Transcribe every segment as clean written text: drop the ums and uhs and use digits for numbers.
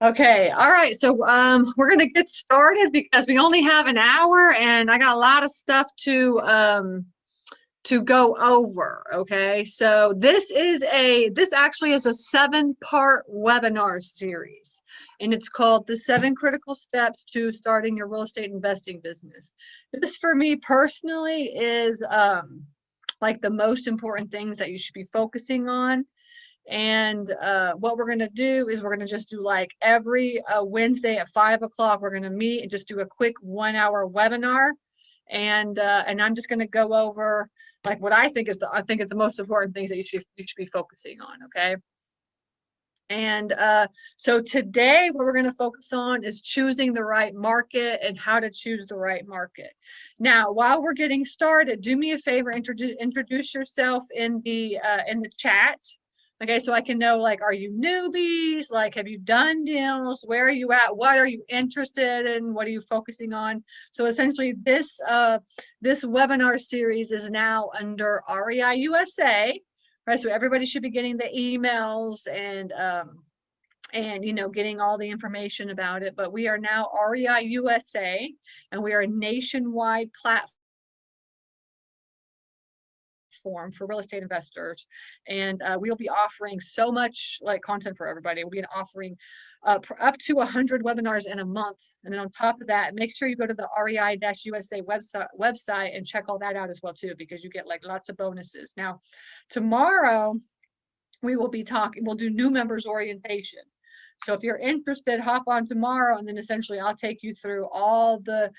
Okay, all right. So we're gonna get started because we only have an hour and I got a lot of stuff to go over. Okay, so this actually is a 7-part webinar series, and it's called the 7 Critical Steps to Starting Your Real Estate Investing Business. This for me personally is like the most important things that you should be focusing on. And what we're going to do is we're going to just do like every Wednesday at 5 o'clock, we're going to meet and just do a quick 1 hour webinar. And I'm just going to go over like what I think is the most important things that you should be focusing on. Okay. And so today, what we're going to focus on is choosing the right market and how to choose the right market. Now, while we're getting started, do me a favor, introduce yourself in the chat. Okay, so I can know, like, are you newbies? Like, have you done deals? Where are you at? What are you interested in? What are you focusing on? So essentially, this webinar series is now under REI USA. Right, so everybody should be getting the emails and getting all the information about it. But we are now REI USA, and we are a nationwide platform for real estate investors. And we'll be offering so much like content for everybody. We'll be offering up to 100 webinars in a month. And then on top of that, make sure you go to the REI-USA website and check all that out as well too, because you get like lots of bonuses. Now, tomorrow we will be talking, we'll do new members orientation. So if you're interested, hop on tomorrow, and then essentially I'll take you through all the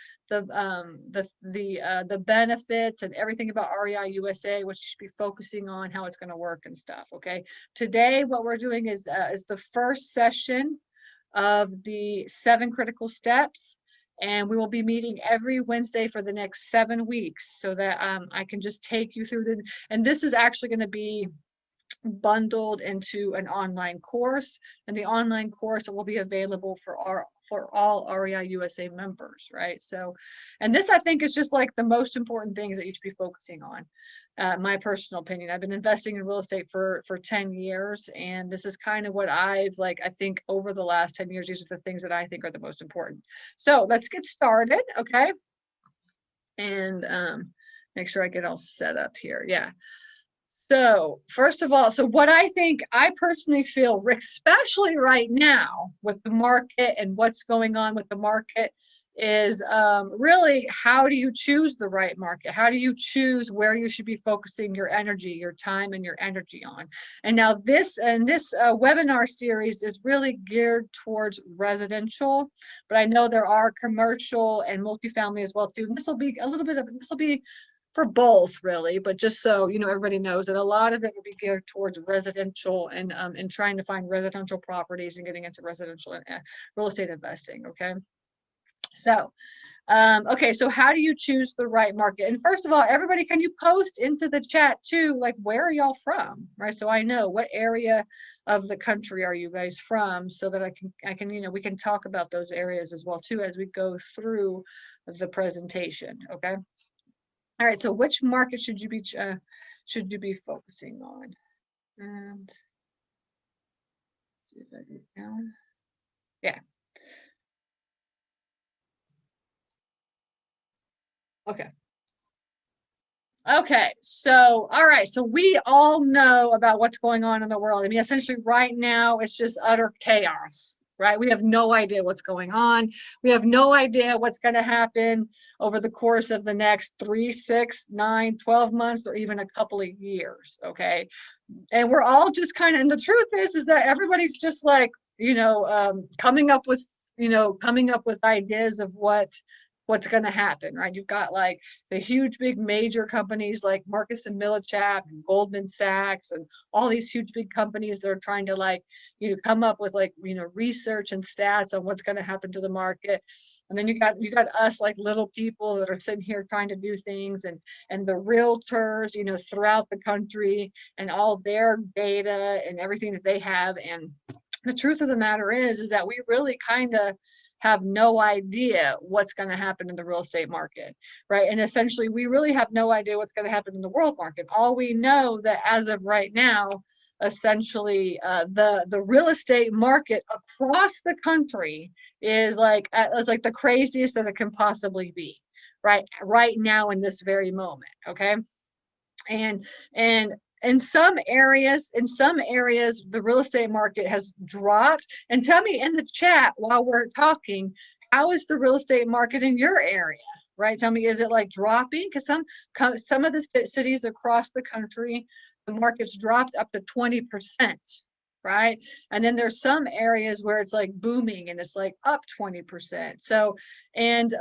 benefits and everything about REI USA, what you should be focusing on, how it's going to work and stuff. Okay. Today, what we're doing is the first session of the 7 Critical Steps, and we will be meeting every Wednesday for the next 7 weeks, so that I can just take you through the. And this is actually going to be bundled into an online course, and the online course will be available for all REI USA members, right? So, and this I think is just like the most important things that you should be focusing on. My personal opinion. I've been investing in real estate for 10 years, and this is kind of what I think over the last 10 years, these are the things that I think are the most important. So let's get started, okay? And make sure I get all set up here. Yeah. So first of all, so what I personally feel, especially right now with the market and what's going on with the market, is really, how do you choose the right market? How do you choose where you should be focusing your energy, your time, and your energy on? And now this webinar series is really geared towards residential, but I know there are commercial and multifamily as well too. And this will be for both really, but just so everybody knows that a lot of it will be geared towards residential and trying to find residential properties and getting into residential and real estate investing. Okay. So okay, so how do you choose the right market? And first of all, everybody, can you post into the chat too, like, where are y'all from? Right, so I know what area of the country are you guys from, so that I can we can talk about those areas as well too as we go through the presentation. Okay. All right, so which market should you be focusing on? And see if I get down. Yeah. Okay. Okay. So, all right. So we all know about what's going on in the world. I mean, essentially right now it's just utter chaos, right? We have no idea what's going on. We have no idea what's going to happen over the course of the next 3, 6, 9, 12 months, or even a couple of years. Okay. And we're all just kind of, and the truth is that everybody's just like, coming up with ideas of what's going to happen, right? You've got like the huge big major companies like Marcus and Millichap and Goldman Sachs and all these huge big companies that are trying to come up with research and stats on what's going to happen to the market. And then you got us, like, little people that are sitting here trying to do things, and the realtors throughout the country and all their data and everything that they have. And the truth of the matter is that we really kind of have no idea what's going to happen in the real estate market, right? And essentially, we really have no idea what's going to happen in the world market. All we know that as of right now, essentially the real estate market across the country is like the craziest that it can possibly be right now in this very moment. Okay. And in some areas the real estate market has dropped. And tell me in the chat while we're talking, how is the real estate market in your area? Right, tell me, is it like dropping? Because some of the cities across the country, the market's dropped up to 20%, right? And then there's some areas where it's like booming and it's like up 20%. So and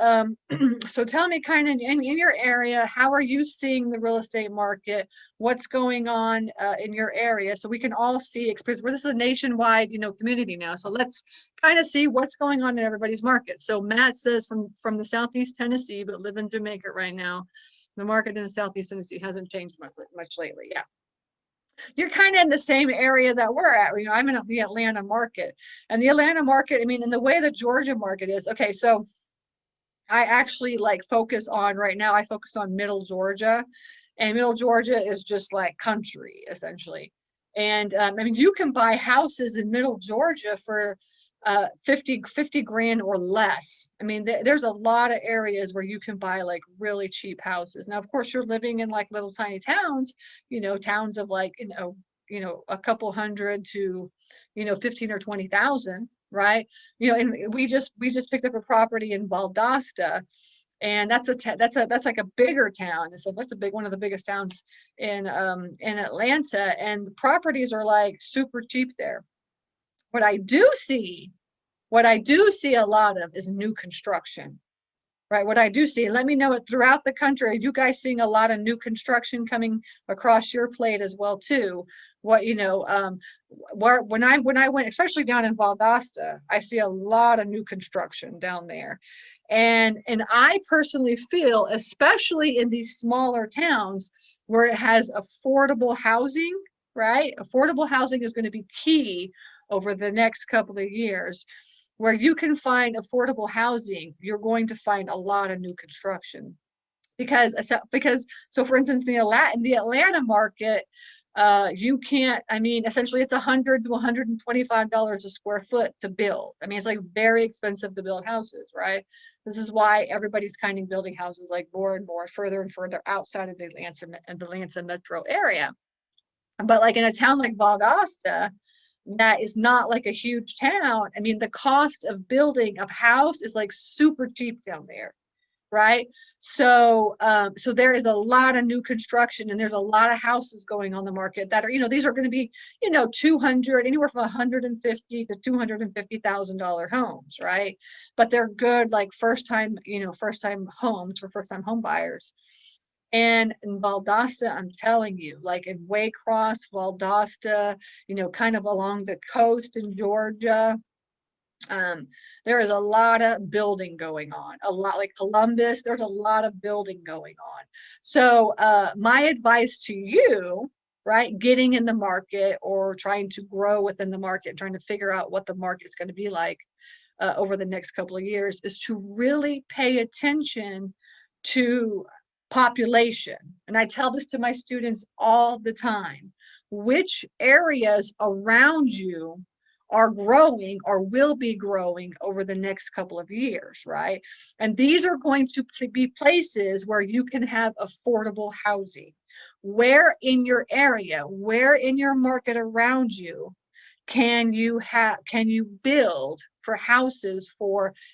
so tell me kind of in your area, how are you seeing the real estate market? What's going on in your area? So we can all see, because this is a nationwide, community now. So let's kind of see what's going on in everybody's market. So Matt says from the Southeast Tennessee, but live in Jamaica right now. The market in the Southeast Tennessee hasn't changed much lately. Yeah. You're kind of in the same area that we're at. I'm in the Atlanta market, and the Atlanta market, I mean, in the way the Georgia market is, okay, so I actually focus on right now, I focus on middle Georgia, and middle Georgia is just like country essentially. And I mean, you can buy houses in middle Georgia for 50 grand or less. I mean, there's a lot of areas where you can buy really cheap houses. Now, of course, you're living in little tiny towns, towns of a couple hundred to 15 or 20,000, right? And we just picked up a property in Valdosta, and that's like a bigger town. So that's one of the biggest towns in Atlanta, and the properties are super cheap there. What I do see a lot of is new construction, right? What I do see, and let me know it throughout the country. Are you guys seeing a lot of new construction coming across your plate as well too? When I went, especially down in Valdosta, I see a lot of new construction down there. And I personally feel, especially in these smaller towns where it has affordable housing, right? Affordable housing is going to be key over the next couple of years. Where you can find affordable housing, you're going to find a lot of new construction. Because so for instance, the Atlanta market, you can't, I mean, essentially it's $100 to $125 a square foot to build. I mean, it's very expensive to build houses, right? This is why everybody's kind of building houses more and more further and further outside of the Atlanta metro area. But in a town like Valdosta, that is not a huge town. I mean, the cost of building a house is super cheap down there, right? So there is a lot of new construction, and there's a lot of houses going on the market that are, these are going to be, 200, anywhere from $150 to $250,000 homes, right? But they're good, first time homes for first time home buyers. And in Valdosta, I'm telling you, in Waycross, Valdosta, kind of along the coast in Georgia, there is a lot of building going on. A lot like Columbus, there's a lot of building going on. So my advice to you, right, getting in the market or trying to grow within the market, trying to figure out what the market's going to be like over the next couple of years, is to really pay attention to population. And I tell this to my students all the time. Which areas around you are growing or will be growing over the next couple of years, right? And these are going to be places where you can have affordable housing. Where in your area, where in your market around you can you build for houses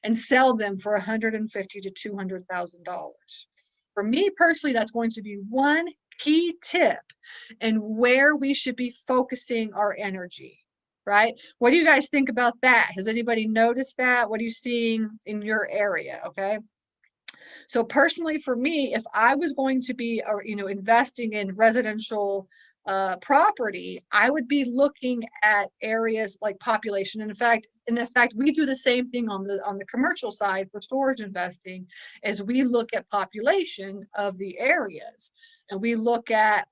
and sell them for $150,000 to $200,000? For me personally, that's going to be one key tip and where we should be focusing our energy, right? What do you guys think about that? Has anybody noticed that? What are you seeing in your area? Okay. So personally, for me, if I was going to be, investing in residential property, I would be looking at areas like population. And in fact, we do the same thing on the commercial side for storage investing, as we look at population of the areas, and we look at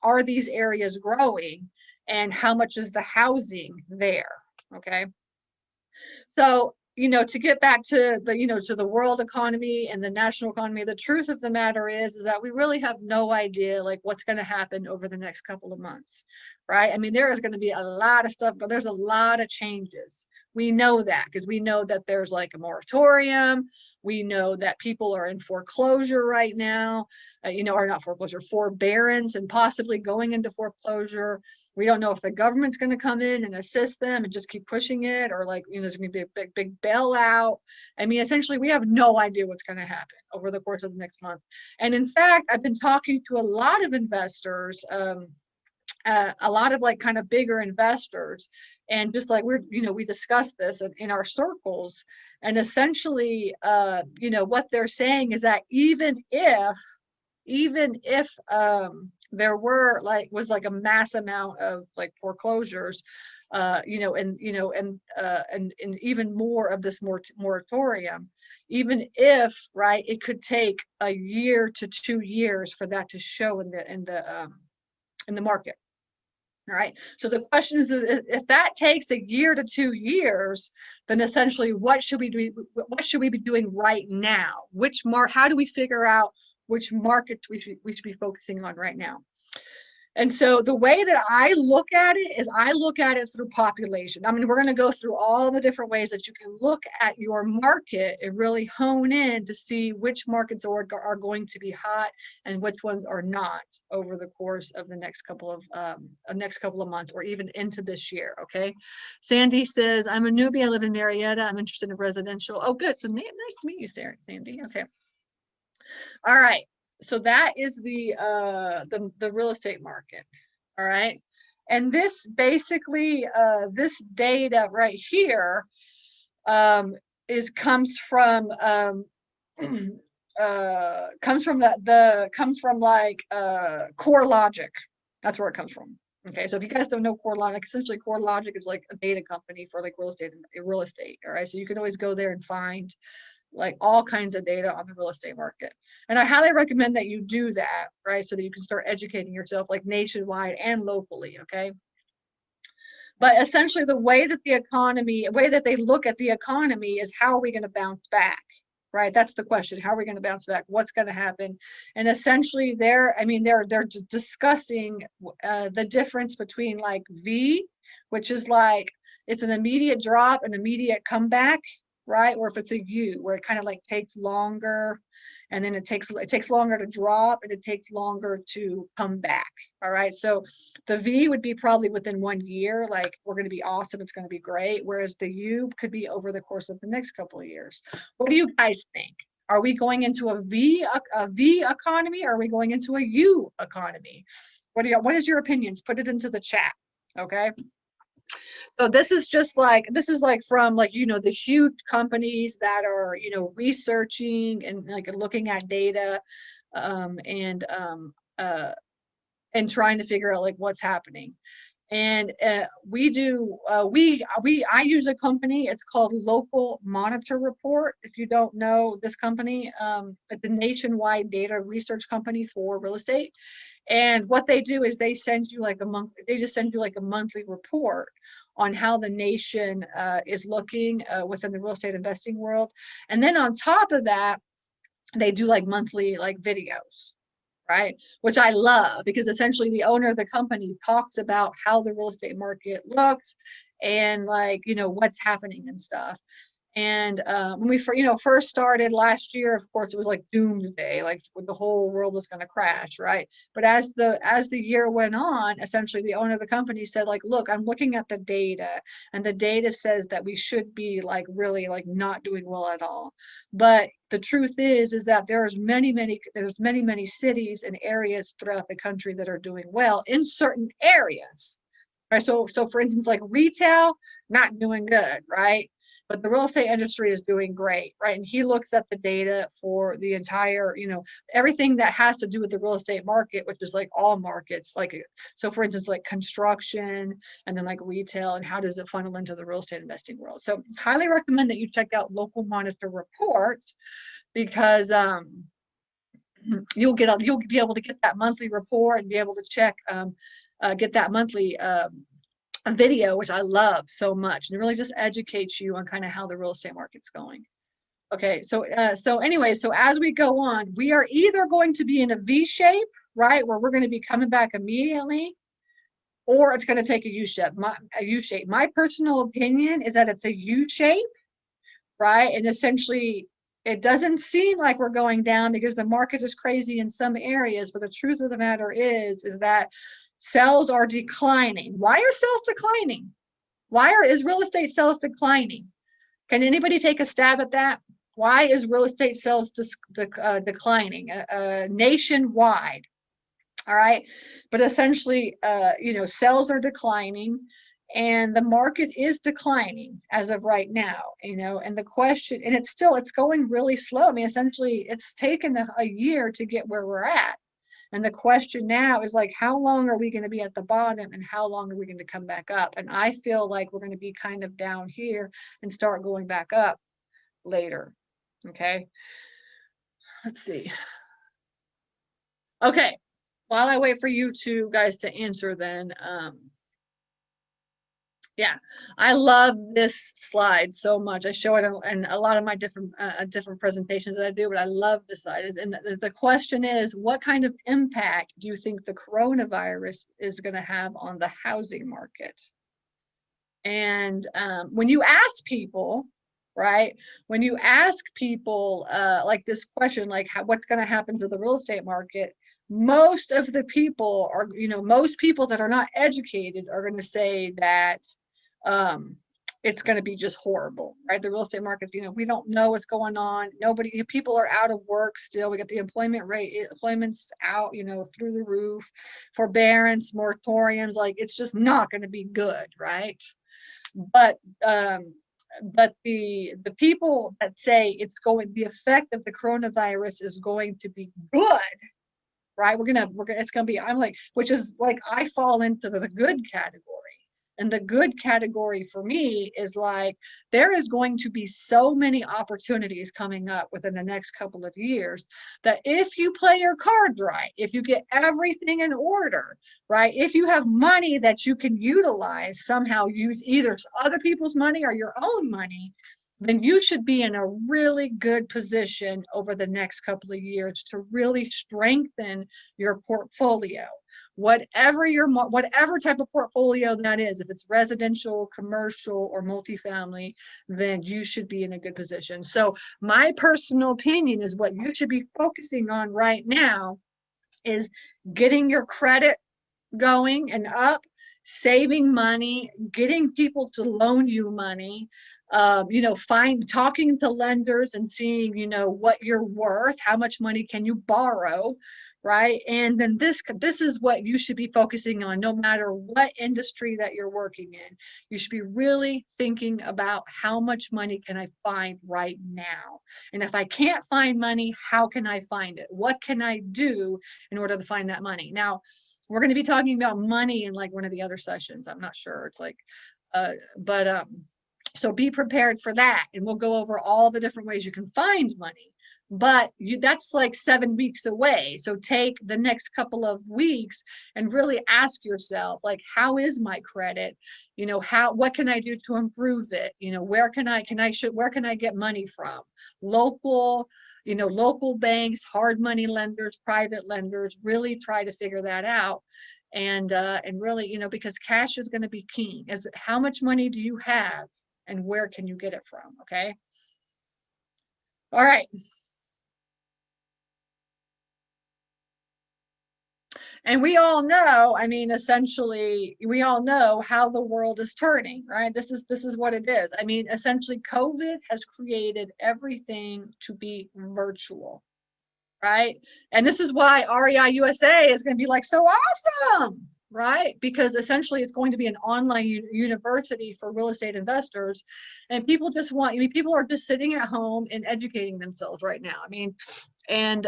are these areas growing, and how much is the housing there? Okay. So to get back to the world economy and the national economy, the truth of the matter is that we really have no idea like what's going to happen over the next couple of months, right? I mean, there is going to be a lot of stuff, but there's a lot of changes. We know that because we know that there's like a moratorium. We know that people are in foreclosure right now, or not foreclosure, forbearance, and possibly going into foreclosure. We don't know if the government's going to come in and assist them and just keep pushing it, or like, there's going to be a big bailout. I mean, essentially, we have no idea what's going to happen over the course of the next month. And in fact, I've been talking to a lot of investors, a lot of like kind of bigger investors, and just like we discussed this in our circles, and essentially, what they're saying is that even if there was like a mass amount of like foreclosures, and even more of this moratorium, even if, right, it could take a year to 2 years for that to show in the market. All right. So the question is, if that takes a year to 2 years, then essentially what should we do? What should we be doing right now? How do we figure out which markets we should be focusing on right now? And so the way that I look at it is I look at it through population. I mean, we're going to go through all the different ways that you can look at your market and really hone in to see which markets are going to be hot and which ones are not over the course of the next couple of months, or even into this year. Okay. Sandy says, I'm a newbie. I live in Marietta. I'm interested in residential. Oh, good. So nice to meet you, Sandy. Okay. All right. So that is the real estate market. All right. And this basically, this data right here, comes from CoreLogic. That's where it comes from. Okay, so if you guys don't know CoreLogic, essentially CoreLogic is like a data company for like real estate. All right, so you can always go there and find like all kinds of data on the real estate market. And I highly recommend that you do that, right? So that you can start educating yourself like nationwide and locally, okay? But essentially the way that they look at the economy is, how are we going to bounce back? Right? That's the question. How are we going to bounce back? What's going to happen? And essentially they're discussing the difference between like V, which is like, it's an immediate drop, an immediate comeback, right? Or if it's a U, where it kind of like takes longer, and then it takes longer to drop, and it takes longer to come back. All right. So the V would be probably within 1 year, like we're going to be awesome, it's going to be great. Whereas the U could be over the course of the next couple of years. What do you guys think? Are we going into a V economy? Or are we going into a U economy? What is your opinions? Put it into the chat. Okay. So this is from like, the huge companies that are, researching and like looking at data, and trying to figure out like what's happening. And I use a company, it's called Local Monitor Report. If you don't know this company, it's a nationwide data research company for real estate. And what they do is they just send you like a monthly report on how the nation is looking within the real estate investing world. And then on top of that, they do like monthly like videos, right? Which I love, because essentially the owner of the company talks about how the real estate market looks and like, what's happening and stuff. And when we first started last year, of course, it was like doomsday, like the whole world was going to crash, right? But as the year went on, essentially the owner of the company said, like, look, I'm looking at the data, and the data says that we should be like really like not doing well at all. But the truth is that there's many cities and areas throughout the country that are doing well in certain areas, right? So for instance, like retail, not doing good, right? But the real estate industry is doing great, right? And he looks at the data for the entire, everything that has to do with the real estate market, which is like all markets. Like, so for instance, like construction, and then like retail, and how does it funnel into the real estate investing world? So highly recommend that you check out Local Monitor Report, because you'll be able to get that monthly report and be able to check, get that monthly a video, which I love so much, and it really just educates you on kind of how the real estate market's going. Okay, so anyway, so as we go on, we are either going to be in a V shape, right, where we're going to be coming back immediately, or it's going to take a U shape. A U shape. My personal opinion is that it's a U shape, right? And essentially, it doesn't seem like we're going down because the market is crazy in some areas, but the truth of the matter is that sales are declining. Why are sales declining? Is real estate sales declining? Can anybody take a stab at that? Why is real estate sales declining nationwide? All right, but essentially, sales are declining, and the market is declining as of right now. And the question, and it's going really slow. I mean, essentially, it's taken a year to get where we're at. And the question now is like, how long are we going to be at the bottom and how long are we going to come back up? And I feel like we're going to be kind of down here and start going back up later. Okay. Let's see. Okay. While I wait for you two guys to answer, then, yeah, I love this slide so much. I show it in a lot of my different presentations that I do, but I love this slide. And the question is, what kind of impact do you think the coronavirus is going to have on the housing market? And when you ask people, right, when you ask people like this question, like what's going to happen to the real estate market, most of the people are, most people that are not educated are going to say that it's going to be just horrible, right? The real estate markets, we don't know what's going on. Nobody, people are out of work still. We got the employment's out, through the roof, forbearance, moratoriums, like it's just not going to be good, right? But the people that say the effect of the coronavirus is going to be good, right? It's gonna be, I'm like, which is like, I fall into the good category. And the good category for me is like, there is going to be so many opportunities coming up within the next couple of years that if you play your cards right, if you get everything in order, right? If you have money that you can utilize, somehow use either other people's money or your own money, then you should be in a really good position over the next couple of years to really strengthen your portfolio. Whatever type of portfolio that is, if it's residential, commercial, or multifamily, then you should be in a good position. So my personal opinion is what you should be focusing on right now is getting your credit going and up, saving money, getting people to loan you money, talking to lenders and seeing, what you're worth, how much money can you borrow, right? And then this is what you should be focusing on, no matter what industry that you're working in. You should be really thinking about how much money can I find right now? And if I can't find money, how can I find it? What can I do in order to find that money? Now, we're going to be talking about money in like one of the other sessions. I'm not sure. It's like, so be prepared for that. And we'll go over all the different ways you can find money. But that's like 7 weeks away. So take the next couple of weeks and really ask yourself, like, how is my credit? What can I do to improve it? Where can I get money from? Local banks, hard money lenders, private lenders, really try to figure that out. And really, because cash is going to be key. Is how much money do you have and where can you get it from? Okay. All right. And we all know, I mean, essentially, we all know how the world is turning, right? This is what it is. I mean, essentially, COVID has created everything to be virtual, right? And this is why REI USA is going to be like so awesome, right? Because essentially it's going to be an online university for real estate investors. And people people are just sitting at home and educating themselves right now. I mean, and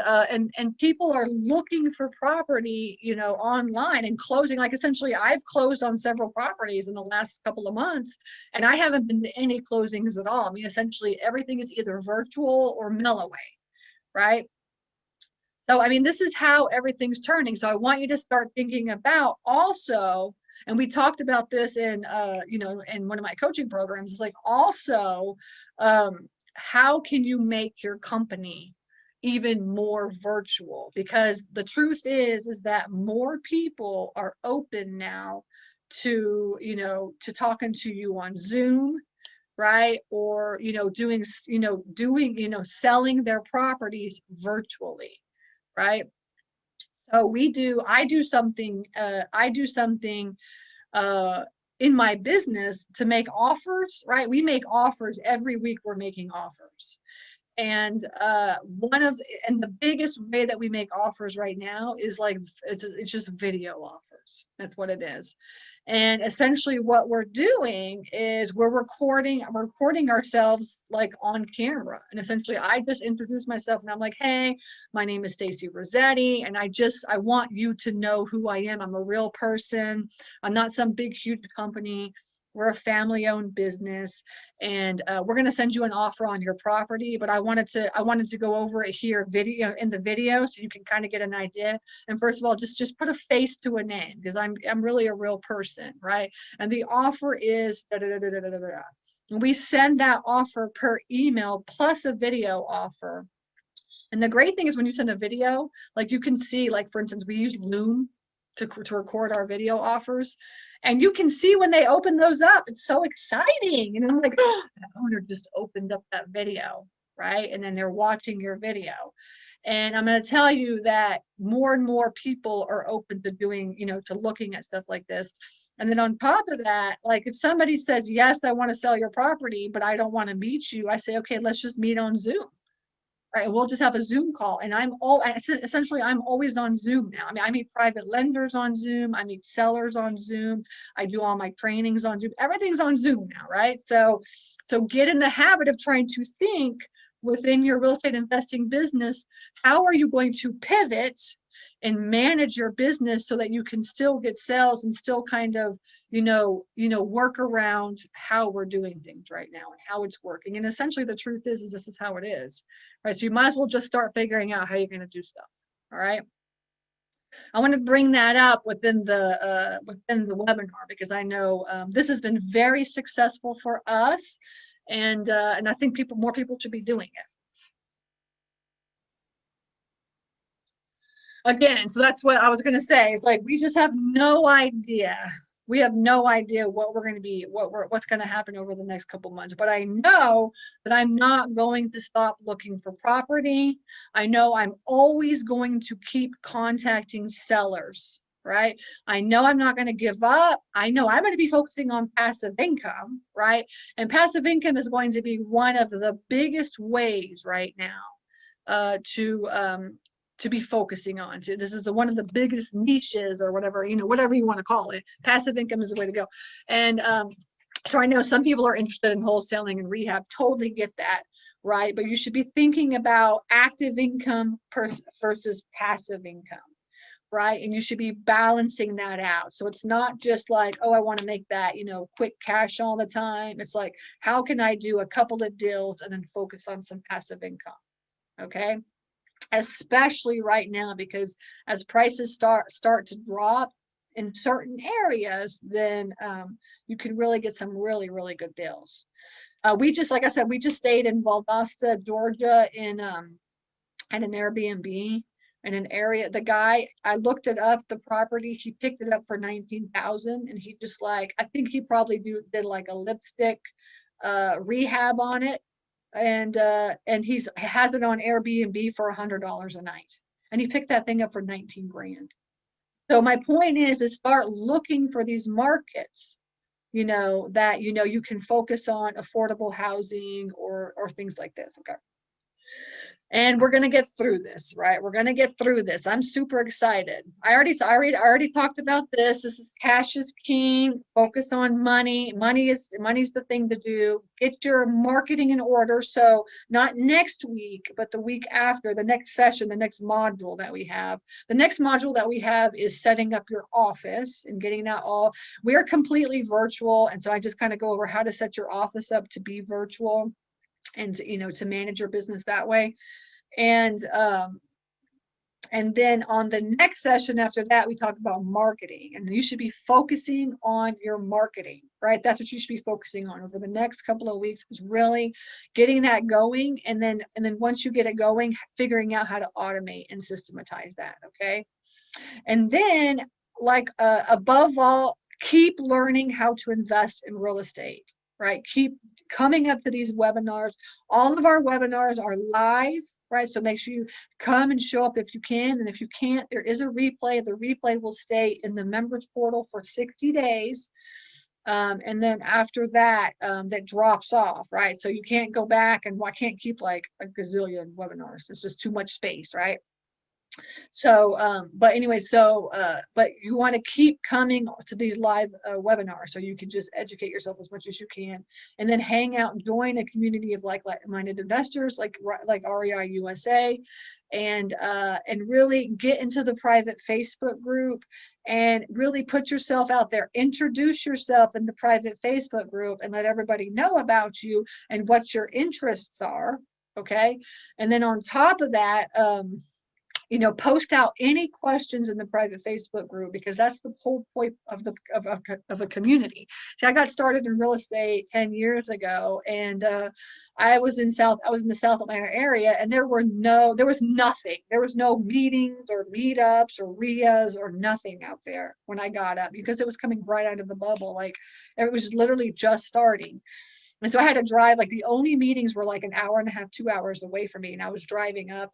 people are looking for property, online and closing. Like essentially I've closed on several properties in the last couple of months and I haven't been to any closings at all. I mean, essentially everything is either virtual or mail away, right? So, I mean, this is how everything's turning. So I want you to start thinking about also, And we talked about this in, in one of my coaching programs. It's like also, how can you make your company even more virtual? Because the truth is that more people are open now to, to talking to you on Zoom, right? Or, selling their properties virtually, right? So I do something uh, in my business to make offers, right? We make offers every week. We're making offers. And the biggest way that we make offers right now is like, it's just video offers. That's what it is. And essentially what we're doing is we're recording ourselves like on camera. And essentially I just introduce myself and I'm like, hey, my name is Stacy Rossetti. And I want you to know who I am. I'm a real person. I'm not some big, huge company. We're a family-owned business, and we're going to send you an offer on your property. But I wanted to go over it here, in the video, so you can kind of get an idea. And first of all, just put a face to a name, because I'm really a real person, right? And the offer is da, da, da, da, da, da, da. And we send that offer per email plus a video offer. And the great thing is when you send a video, like you can see, like for instance, we use Loom to record our video offers. And you can see when they open those up, it's so exciting. And I'm like, oh, that owner just opened up that video, right? And then they're watching your video. And I'm going to tell you that more and more people are open to doing, to looking at stuff like this. And then on top of that, like if somebody says, yes, I want to sell your property, but I don't want to meet you, I say, okay, let's just meet on Zoom. Right, we'll just have a Zoom call, and essentially I'm always on Zoom now. I mean, I meet private lenders on Zoom, I meet sellers on Zoom, I do all my trainings on Zoom. Everything's on Zoom now, right? So get in the habit of trying to think within your real estate investing business, how are you going to pivot and manage your business so that you can still get sales and still kind of, work around how we're doing things right now and how it's working. And essentially the truth is this is how it is, right? So you might as well just start figuring out how you're going to do stuff. All right. I want to bring that up within the webinar, because I know this has been very successful for us, and I think more people should be doing it. Again, so that's what I was going to say. It's like we just have no idea. We have no idea what we're going to be, what's going to happen over the next couple months. But I know that I'm not going to stop looking for property. I know I'm always going to keep contacting sellers, right? I know I'm not going to give up. I know I'm going to be focusing on passive income, right? And passive income is going to be one of the biggest ways right now to be focusing on. So this is one of the biggest niches, or whatever, whatever you want to call it. Passive income is the way to go. And so I know some people are interested in wholesaling and rehab. Totally get that, right? But you should be thinking about active income versus passive income, right? And you should be balancing that out. So it's not just like, oh, I want to make that, quick cash all the time. It's like, how can I do a couple of deals and then focus on some passive income? Okay. Especially right now, because as prices start to drop in certain areas, then you can really get some really, really good deals. Like I said, we just stayed in Valdosta, Georgia, in at an Airbnb in an area. The guy, I looked it up, the property, he picked it up for 19,000, and he just like, I think he probably did like a lipstick rehab on it. And he has it on Airbnb for $100 a night, and he picked that thing up for 19 grand. So my point is to start looking for these markets, that you can focus on affordable housing or things like this. Okay. And we're going to get through this, right? We're going to get through this. I'm super excited. I already talked about this. This is cash is king. Focus on money. Money's the thing to do. Get your marketing in order. So not next week, but the week after, the next session, the next module that we have. The next module that we have is setting up your office and getting that all. We're completely virtual. And so I just kind of go over how to set your office up to be virtual, and to manage your business that way. And And then on the next session after that, we talk about marketing, and you should be focusing on your marketing, right? That's what you should be focusing on over the next couple of weeks, is really getting that going. And then once you get it going, figuring out how to automate and systematize that. Okay. And then, like, above all, keep learning how to invest in real estate, right? Keep coming up to these webinars. All of our webinars are live, right? So make sure you come and show up if you can. And if you can't, there is a replay. The replay will stay in the members portal for 60 days. And then after that, that drops off, right? So you can't go back, and I can't keep like a gazillion webinars. It's just too much space, right? So, but anyway, but you want to keep coming to these live webinars so you can just educate yourself as much as you can, and then hang out and join a community of like-minded investors like REI USA, and really get into the private Facebook group and really put yourself out there. Introduce yourself in the private Facebook group and let everybody know about you and what your interests are. Okay. And then on top of that, post out any questions in the private Facebook group, because that's the whole point of a community. See, I got started in real estate 10 years ago, and I was in the South Atlanta area, and there was nothing. There was no meetings or meetups or RIAs or nothing out there when I got up, because it was coming right out of the bubble. Like, it was literally just starting. And so I had to drive, like, the only meetings were like an hour and a half, 2 hours away from me. And I was driving up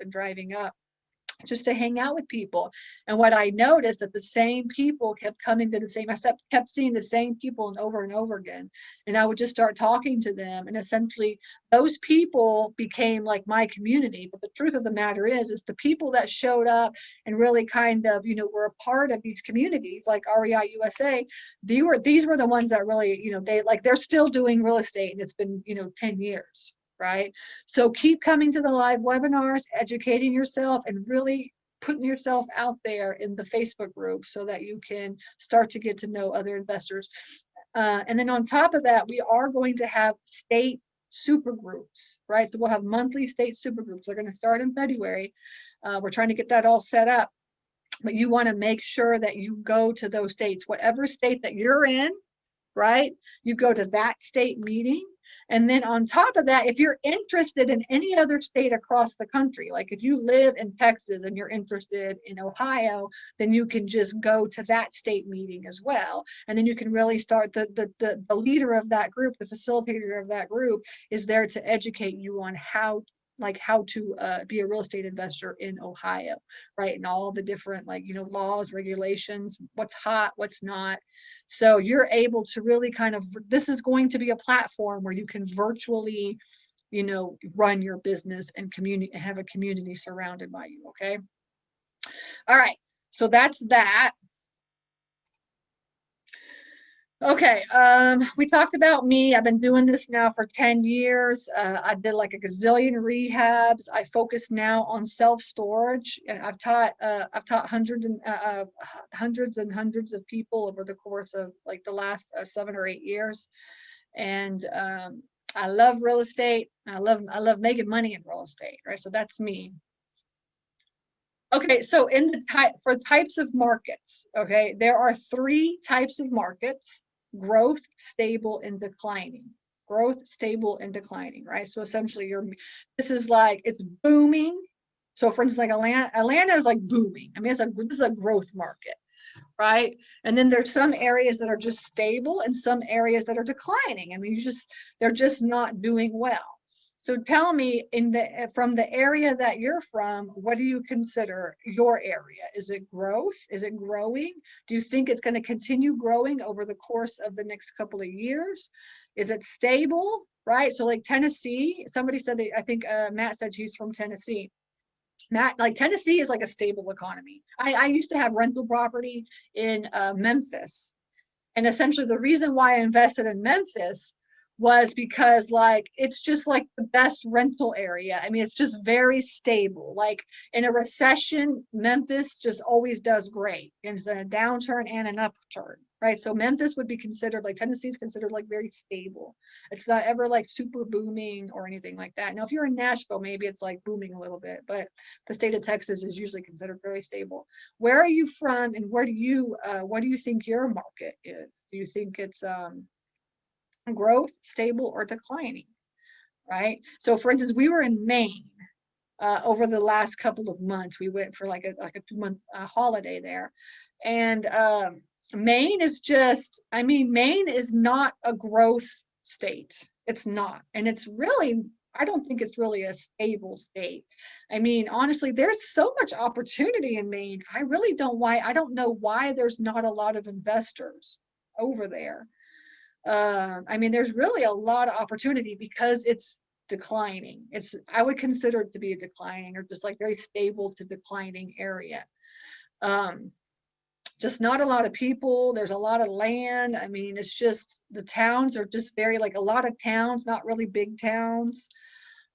just to hang out with people. And what I noticed, that the same people kept coming to I kept seeing the same people over and over again. And I would just start talking to them. And essentially those people became like my community. But the truth of the matter is the people that showed up and really kind of, were a part of these communities like REI USA, these were the ones that really, they're still doing real estate, and it's been, 10 years. Right? So keep coming to the live webinars, educating yourself, and really putting yourself out there in the Facebook group so that you can start to get to know other investors. And then on top of that, we are going to have state super groups, right? So we'll have monthly state super groups. They're going to start in February. We're trying to get that all set up. But you want to make sure that you go to those states, whatever state that you're in, right? You go to that state meeting. And then on top of that, if you're interested in any other state across the country, like if you live in Texas and you're interested in Ohio, then you can just go to that state meeting as well. And then you can really start, the leader of that group, the facilitator of that group, is there to educate you on how to be a real estate investor in Ohio, right? And all the different, laws, regulations, what's hot, what's not. So you're able to really this is going to be a platform where you can virtually, run your business and have a community surrounded by you. Okay. All right. So that's that. Okay, we talked about me. I've been doing this now for 10 years. I did like a gazillion rehabs. I focus now on self-storage, and I've taught hundreds and hundreds of people over the course of like the last 7 or 8 years. And I love real estate. I love making money in real estate, right? So that's me. Okay, so for types of markets, okay, there are 3 types of markets: growth, stable, and declining. Growth, stable, and declining, right? So essentially this is like, it's booming. So for instance, like Atlanta is like booming. I mean, this is a growth market, right? And then there's some areas that are just stable and some areas that are declining. I mean, they're just not doing well. So tell me, from the area that you're from, what do you consider your area? Is it growth? Is it growing? Do you think it's going to continue growing over the course of the next couple of years? Is it stable, right? So like Tennessee, somebody said I think Matt said he's from Tennessee. Matt, like Tennessee is like a stable economy. I used to have rental property in Memphis. And essentially the reason why I invested in Memphis was because it's just like the best rental area. I mean, it's just very stable. Like in a recession, Memphis just always does great. And it's in a downturn and an upturn, right? So Memphis would be considered, like Tennessee is considered like very stable. It's not ever like super booming or anything like that. Now, if you're in Nashville, maybe it's like booming a little bit, but the state of Texas is usually considered very stable. Where are you from, and what do you think your market is? Do you think it's growth, stable, or declining? Right. So, for instance, we were in Maine over the last couple of months. We went for like a 2 month holiday there, and Maine is just, I mean, Maine is not a growth state. It's not, and it's really, I don't think it's really a stable state. I mean, honestly, there's so much opportunity in Maine. I don't know why there's not a lot of investors over there. I mean, there's really a lot of opportunity because it's declining. I would consider it to be a declining or just like very stable to declining area. Um, just not a lot of people. There's a lot of land. I mean, it's just the towns are just very like a lot of towns, not really big towns.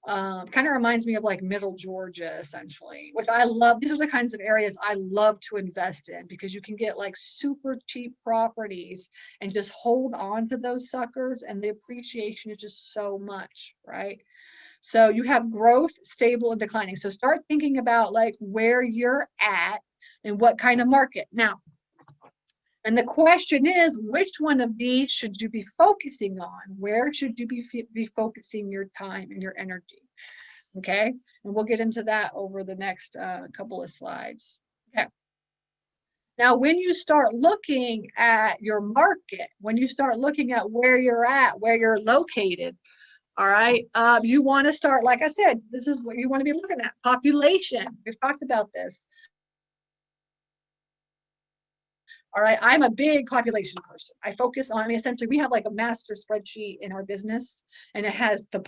Kind of reminds me of like middle Georgia, essentially, which I love. These are the kinds of areas I love to invest in because you can get like super cheap properties and just hold on to those suckers, and the appreciation is just so much, right? So you have growth, stable, and declining. So start thinking about like where you're at and what kind of market. Now, and the question is, which one of these should you be focusing on? Where should you be focusing your time and your energy? Okay, and we'll get into that over the next couple of slides. Okay. Now, when you start looking at your market, when you start looking at where you're at, where you're located, all right, you want to start, like I said, this is what you want to be looking at, population. We've talked about this. All right, I'm a big population person. I focus on, I mean, essentially, we have like a master spreadsheet in our business, and it has the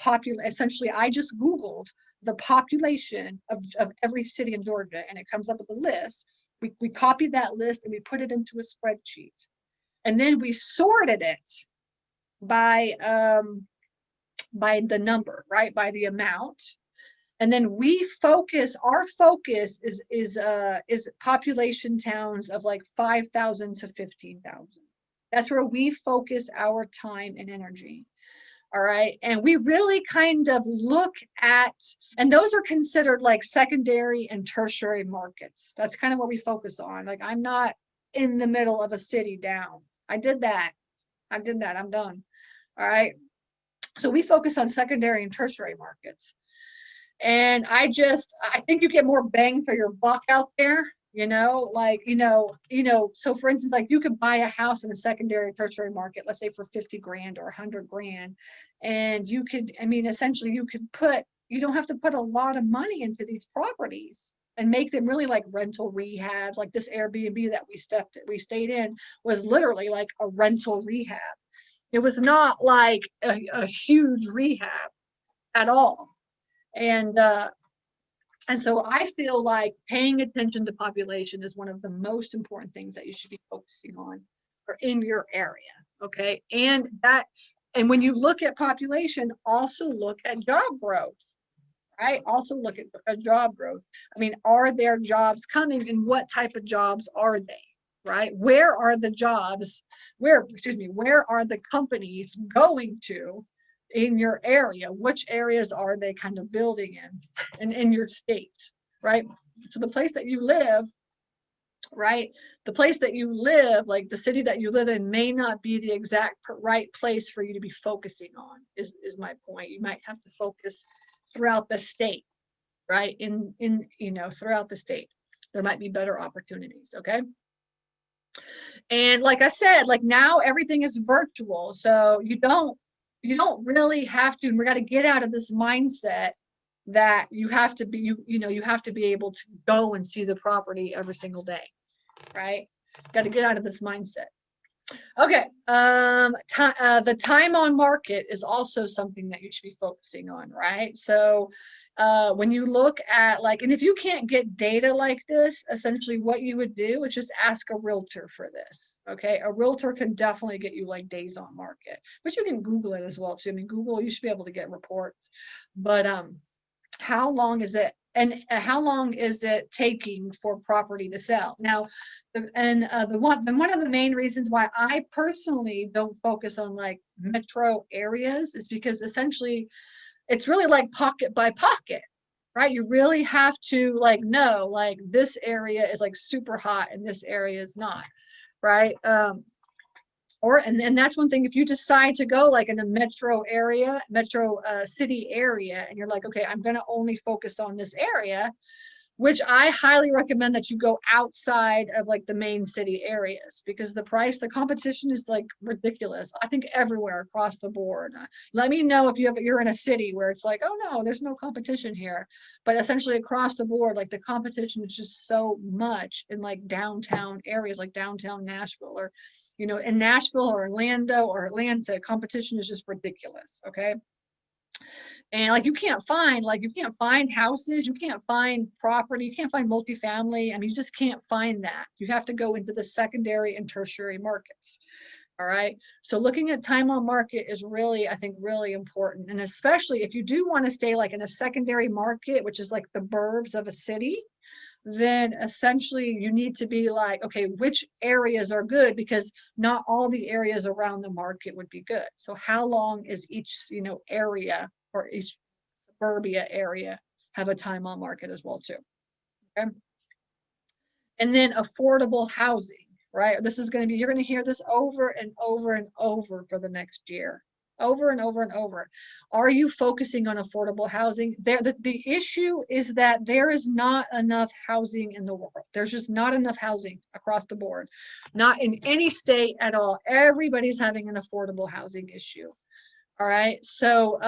essentially, I just Googled the population of every city in Georgia, and it comes up with a list. We copied that list and we put it into a spreadsheet. And then we sorted it by the number, right? By the amount. And then our focus is population towns of like 5,000 to 15,000. That's where we focus our time and energy. All right. And we really kind of look at, and those are considered like secondary and tertiary markets. That's kind of what we focus on. Like, I'm not in the middle of a city down. I did that. I'm done. All right. So we focus on secondary and tertiary markets. And I think you get more bang for your buck out there, so for instance, like you could buy a house in a secondary tertiary market, let's say for 50 grand or 100 grand. And essentially you don't have to put a lot of money into these properties and make them really like rental rehabs. Like this Airbnb that we stayed in was literally like a rental rehab. It was not like a huge rehab at all. And so I feel like paying attention to population is one of the most important things that you should be focusing on or in your area. Okay. And when you look at population, also look at job growth, right? Also look at job growth. I mean, are there jobs coming, and what type of jobs are they? Right? Where are the jobs? Where are the companies going to in your area? Which areas are they kind of building in your state, right? So the place that you live, right? The place that you live, like the city that you live in, may not be the exact right place for you to be focusing on, is my point. You might have to focus throughout the state, right? Throughout the state. There might be better opportunities, okay? And like I said, like now everything is virtual. So you don't really have to, and we got to get out of this mindset that you have to be, you have to be able to go and see the property every single day, right? Got to get out of this mindset. Okay. The time on market is also something that you should be focusing on, right? So when you look at and if you can't get data like this, essentially what you would do is just ask a realtor for this. Okay. A realtor can definitely get you like days on market, but you can Google it as well too. I mean, Google, you should be able to get reports, but how long is it, and how long is it taking for property to sell? Now, one of the main reasons why I personally don't focus on like metro areas is because essentially it's really like pocket by pocket, right? You really have to like know like this area is like super hot and this area is not, right? And that's one thing, if you decide to go like in a metro area, metro city area, and you're like, okay, I'm going to only focus on this area, which I highly recommend that you go outside of like the main city areas, because the competition is like ridiculous. I think everywhere across the board. Let me know if you're in a city where it's like, oh no, there's no competition here. But essentially across the board, like the competition is just so much in like downtown areas, like downtown Nashville, or, in Nashville or Orlando or Atlanta, competition is just ridiculous. Okay. And like you can't find houses, you can't find property, you can't find multifamily. I mean, you just can't find that. You have to go into the secondary and tertiary markets. All right. So looking at time on market is really, I think, really important. And especially if you do want to stay like in a secondary market, which is like the burbs of a city, then essentially you need to be like, okay, which areas are good? Because not all the areas around the market would be good. So how long is each, area or each suburbia area have a time on market as well too? Okay. And then affordable housing, right? This is going to be, you're going to hear this over and over and over for the next year, over and over and over. Are you focusing on affordable housing? The issue is that there is not enough housing in the world. There's just not enough housing across the board, not in any state at all. Everybody's having an affordable housing issue. All right. So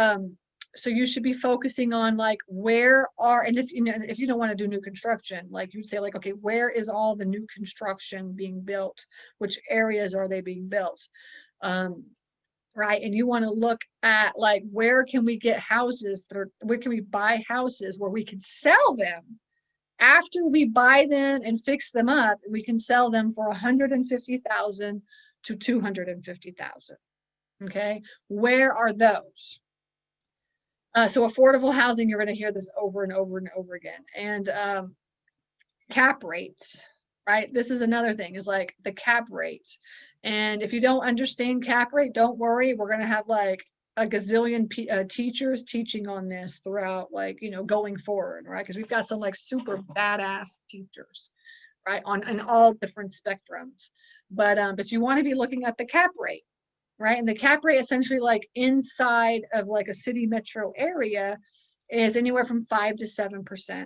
you should be focusing on like and if you don't want to do new construction, like you'd say like, okay, where is all the new construction being built? Which areas are they being built? Right. And you want to look at like, where can we get houses where can we buy houses where we can sell them after we buy them and fix them up? We can sell them for 150,000 to 250,000. Okay. Where are those? So affordable housing, you're going to hear this over and over and over again. And cap rates, right? This is another thing, is like the cap rates. And if you don't understand cap rate, don't worry. We're going to have like a gazillion teachers teaching on this throughout, like, going forward, right? Because we've got some like super badass teachers, right? On all different spectrums. But you want to be looking at the cap rate, right? And the cap rate essentially like inside of like a city metro area is anywhere from 5 to 7%.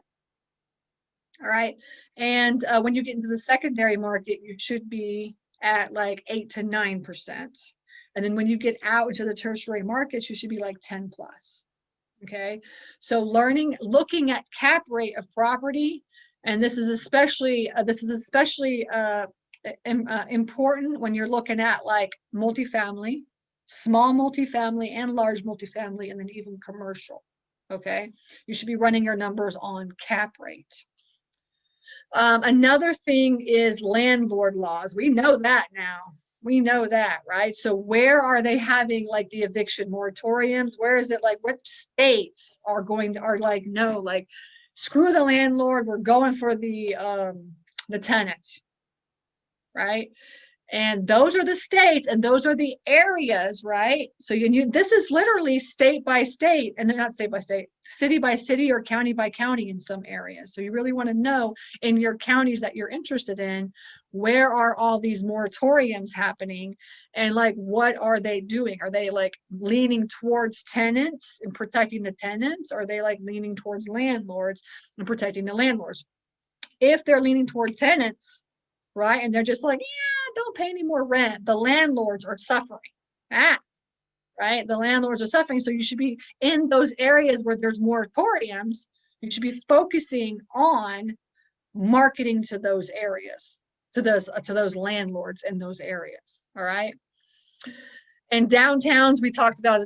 All right. And when you get into the secondary market, you should be at like 8 to 9%. And then when you get out into the tertiary markets, you should be like 10 plus. Okay. So looking at cap rate of property, and this is especially important when you're looking at like multifamily, small multifamily and large multifamily, and then even commercial. Okay. You should be running your numbers on cap rate. Another thing is landlord laws. We know that now. We know that, right? So where are they having like the eviction moratoriums? Where is it like, what states are like, no, like screw the landlord, we're going for the tenants, right? And those are the states and those are the areas, right? So this is literally state by state, and they're not state by state, city by city or county by county in some areas. So you really want to know in your counties that you're interested in, where are all these moratoriums happening, and like, what are they doing? Are they like leaning towards tenants and protecting the tenants? Or are they like leaning towards landlords and protecting the landlords? If they're leaning toward tenants, right, and they're just like, yeah, don't pay any more rent, the landlords are suffering. Right, the landlords are suffering. So you should be in those areas where there's moratoriums. You should be focusing on marketing to those areas, to those landlords in those areas. All right. And downtowns, we talked about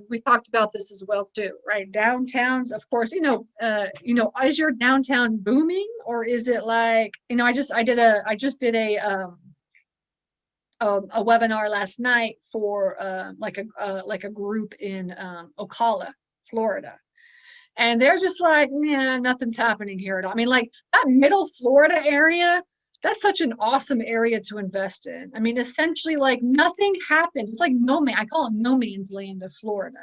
this as well too, right? Downtowns, of course, is your downtown booming, or is it like, I just did a webinar last night for like a group in Ocala, Florida. And they're just like, yeah, nothing's happening here at all. I mean, like that middle Florida area, that's such an awesome area to invest in. I mean, essentially, like nothing happens. It's like no man, I call it no man's land of Florida.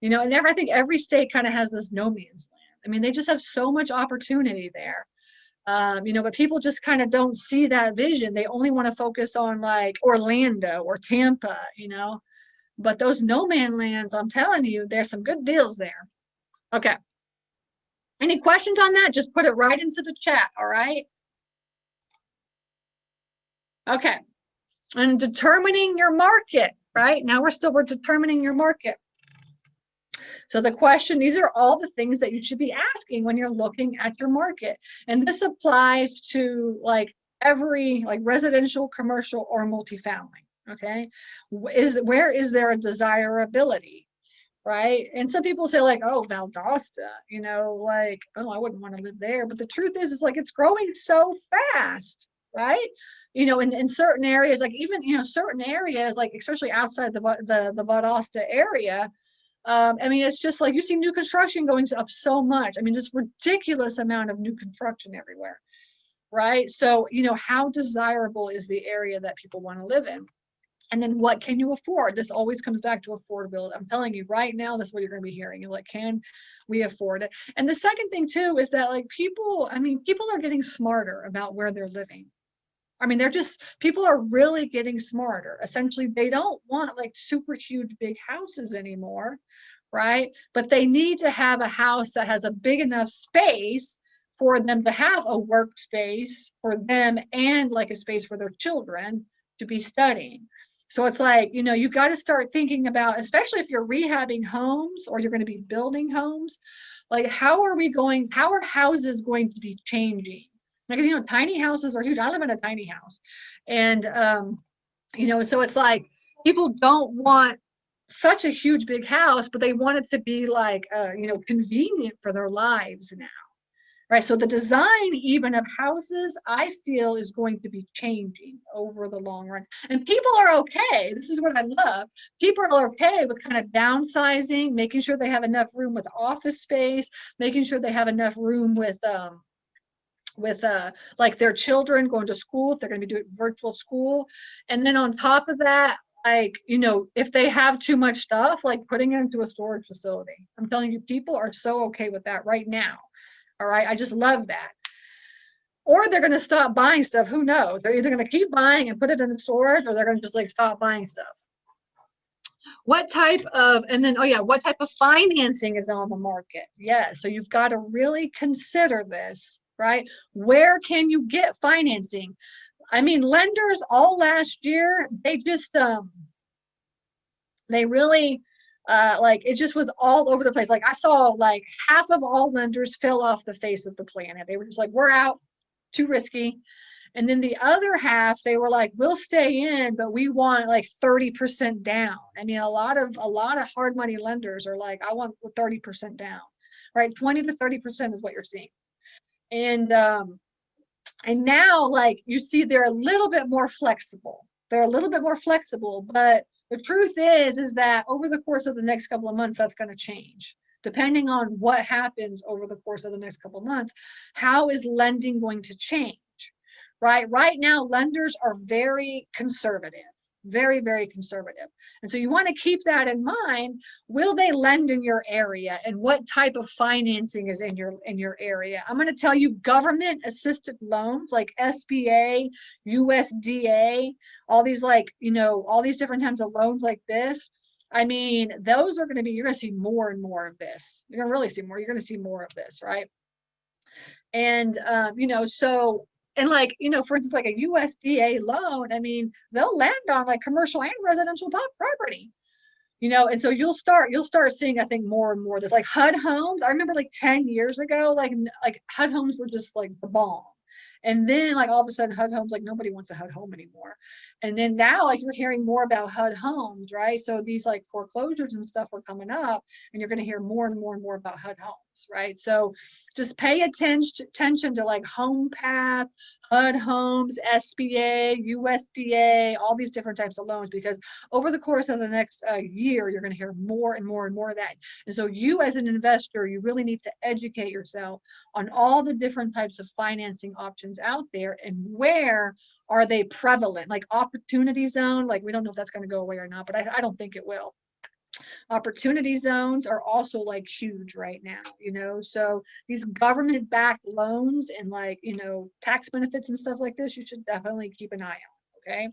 And I think every state kind of has this no man's land. I mean, they just have so much opportunity there. But people just kind of don't see that vision. They only want to focus on like Orlando or Tampa. But those no man lands, I'm telling you, there's some good deals there. Okay. Any questions on that? Just put it right into the chat. All right. Okay. And determining your market, right? Now we're determining your market. So the question, these are all the things that you should be asking when you're looking at your market. And this applies to like every like residential, commercial, or multifamily. Okay. Where is there a desirability? Right. And some people say like, oh, Valdosta, like, oh, I wouldn't want to live there. But the truth is like it's growing so fast, right? In certain areas, like even, certain areas, like especially outside the Valdosta area, I mean, it's just like you see new construction going up so much. I mean, just ridiculous amount of new construction everywhere, right? So, how desirable is the area that people want to live in? And then what can you afford? This always comes back to affordability. I'm telling you right now, that's what you're going to be hearing. You're like, can we afford it? And the second thing too is that like people are getting smarter about where they're living. I mean, people are really getting smarter. Essentially, they don't want like super huge, big houses anymore, right? But they need to have a house that has a big enough space for them to have a workspace for them and like a space for their children to be studying. So it's like, you got to start thinking about, especially if you're rehabbing homes or you're going to be building homes, like how are houses going to be changing? Because, tiny houses are huge. I live in a tiny house. And, so it's like people don't want such a huge, big house, but they want it to be like, convenient for their lives now. Right. So the design even of houses, I feel, is going to be changing over the long run. And people are okay. This is what I love. People are okay with kind of downsizing, making sure they have enough room with office space, making sure they have enough room with like their children going to school, if they're going to be doing virtual school. And then on top of that, like, if they have too much stuff, like putting it into a storage facility. I'm telling you, people are so okay with that right now. All right. I just love that. Or they're going to stop buying stuff. Who knows? They're either going to keep buying and put it in the storage, or they're going to just like stop buying stuff. What type of financing is on the market? Yeah. So you've got to really consider this, right? Where can you get financing? I mean, lenders all last year, they just, they really, like it just was all over the place. Like I saw like half of all lenders fell off the face of the planet. They were just like, we're out, too risky. And then the other half, they were like, we'll stay in, but we want like 30% down. I mean, a lot of hard money lenders are like, I want 30% down, right? 20 to 30% is what you're seeing. And now like you see they're a little bit more flexible. But the truth is that over the course of the next couple of months, that's going to change. Depending on what happens over the course of the next couple of months, how is lending going to change? Right? Right now, lenders are very conservative, very, very conservative. And so you want to keep that in mind. Will they lend in your area, and what type of financing is in your area? I'm going to tell you, government assisted loans like SBA, USDA, all these all these different types of loans like this. I mean, those are going to be, you're going to see more and more of this. You're going to really see more. You're going to see more of this, right? And so, and like, for instance, like a USDA loan, I mean, they'll lend on like commercial and residential property, and so you'll start seeing, I think, more and more of this, like HUD homes. I remember like 10 years ago, like HUD homes were just like the bomb. And then like all of a sudden HUD homes, like nobody wants a HUD home anymore. And then now like you're hearing more about HUD homes, right? So these like foreclosures and stuff are coming up, and you're going to hear more and more and more about HUD homes. payments, right? So just pay attention to like Home Path, HUD Homes, SBA, USDA, all these different types of loans, because over the course of the next year, you're going to hear more and more and more of that. And so you as an investor, you really need to educate yourself on all the different types of financing options out there and where are they prevalent, like opportunity zone. Like we don't know if that's going to go away or not, but I don't think it will. Opportunity zones are also like huge right now, so these government backed loans and like, tax benefits and stuff like this, you should definitely keep an eye on. Okay.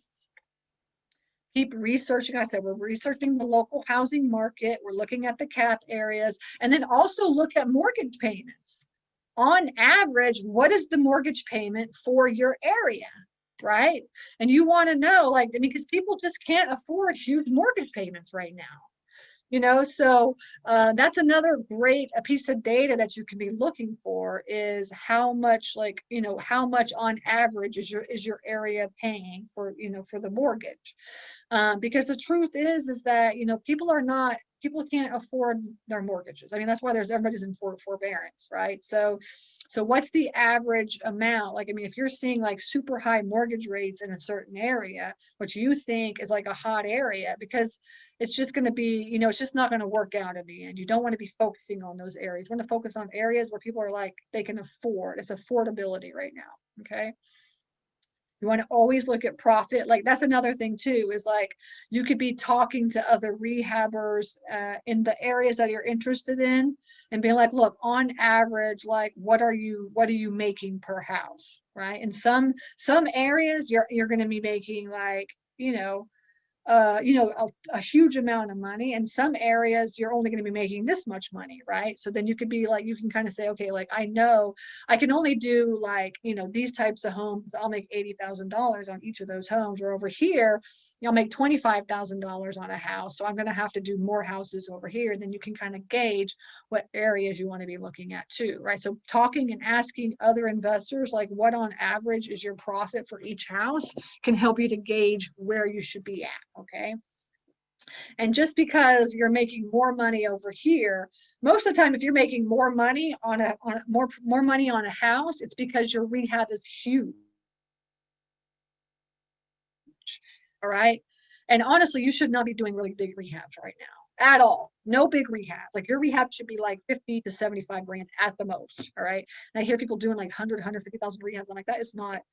Keep researching. I said, we're researching the local housing market. We're looking at the cap areas, and then also look at mortgage payments. On average, what is the mortgage payment for your area? Right. And you want to know, like, because people just can't afford huge mortgage payments right now. So that's another great piece of data that you can be looking for, is how much, like, how much on average is your area paying for, for the mortgage. Because the truth is that, people can't afford their mortgages. I mean, that's why everybody's in forbearance, right? So what's the average amount? Like, I mean, if you're seeing like super high mortgage rates in a certain area, which you think is like a hot area, because it's just going to be, it's just not going to work out in the end. You don't want to be focusing on those areas. You want to focus on areas where people are like, they can afford. It's affordability right now. Okay. You want to always look at profit. Like that's another thing too, is like you could be talking to other rehabbers in the areas that you're interested in and be like, look, on average, like what are you making per house, right? In some areas you're going to be making like, a huge amount of money. In some areas, you're only going to be making this much money, right? So then you could be like, you can kind of say, okay, like I know I can only do like, these types of homes. I'll make $80,000 on each of those homes. Or over here, I'll make $25,000 on a house. So I'm going to have to do more houses over here. Then you can kind of gauge what areas you want to be looking at too, right? So talking and asking other investors, like what on average is your profit for each house, can help you to gauge where you should be at. Okay. And just because you're making more money over here, most of the time, if you're making more money on more money on a house, it's because your rehab is huge. All right. And honestly, you should not be doing really big rehabs right now at all. No big rehabs. Like your rehab should be like 50 to 75 grand at the most. All right. And I hear people doing like 150,000 rehabs. I'm like, that is not,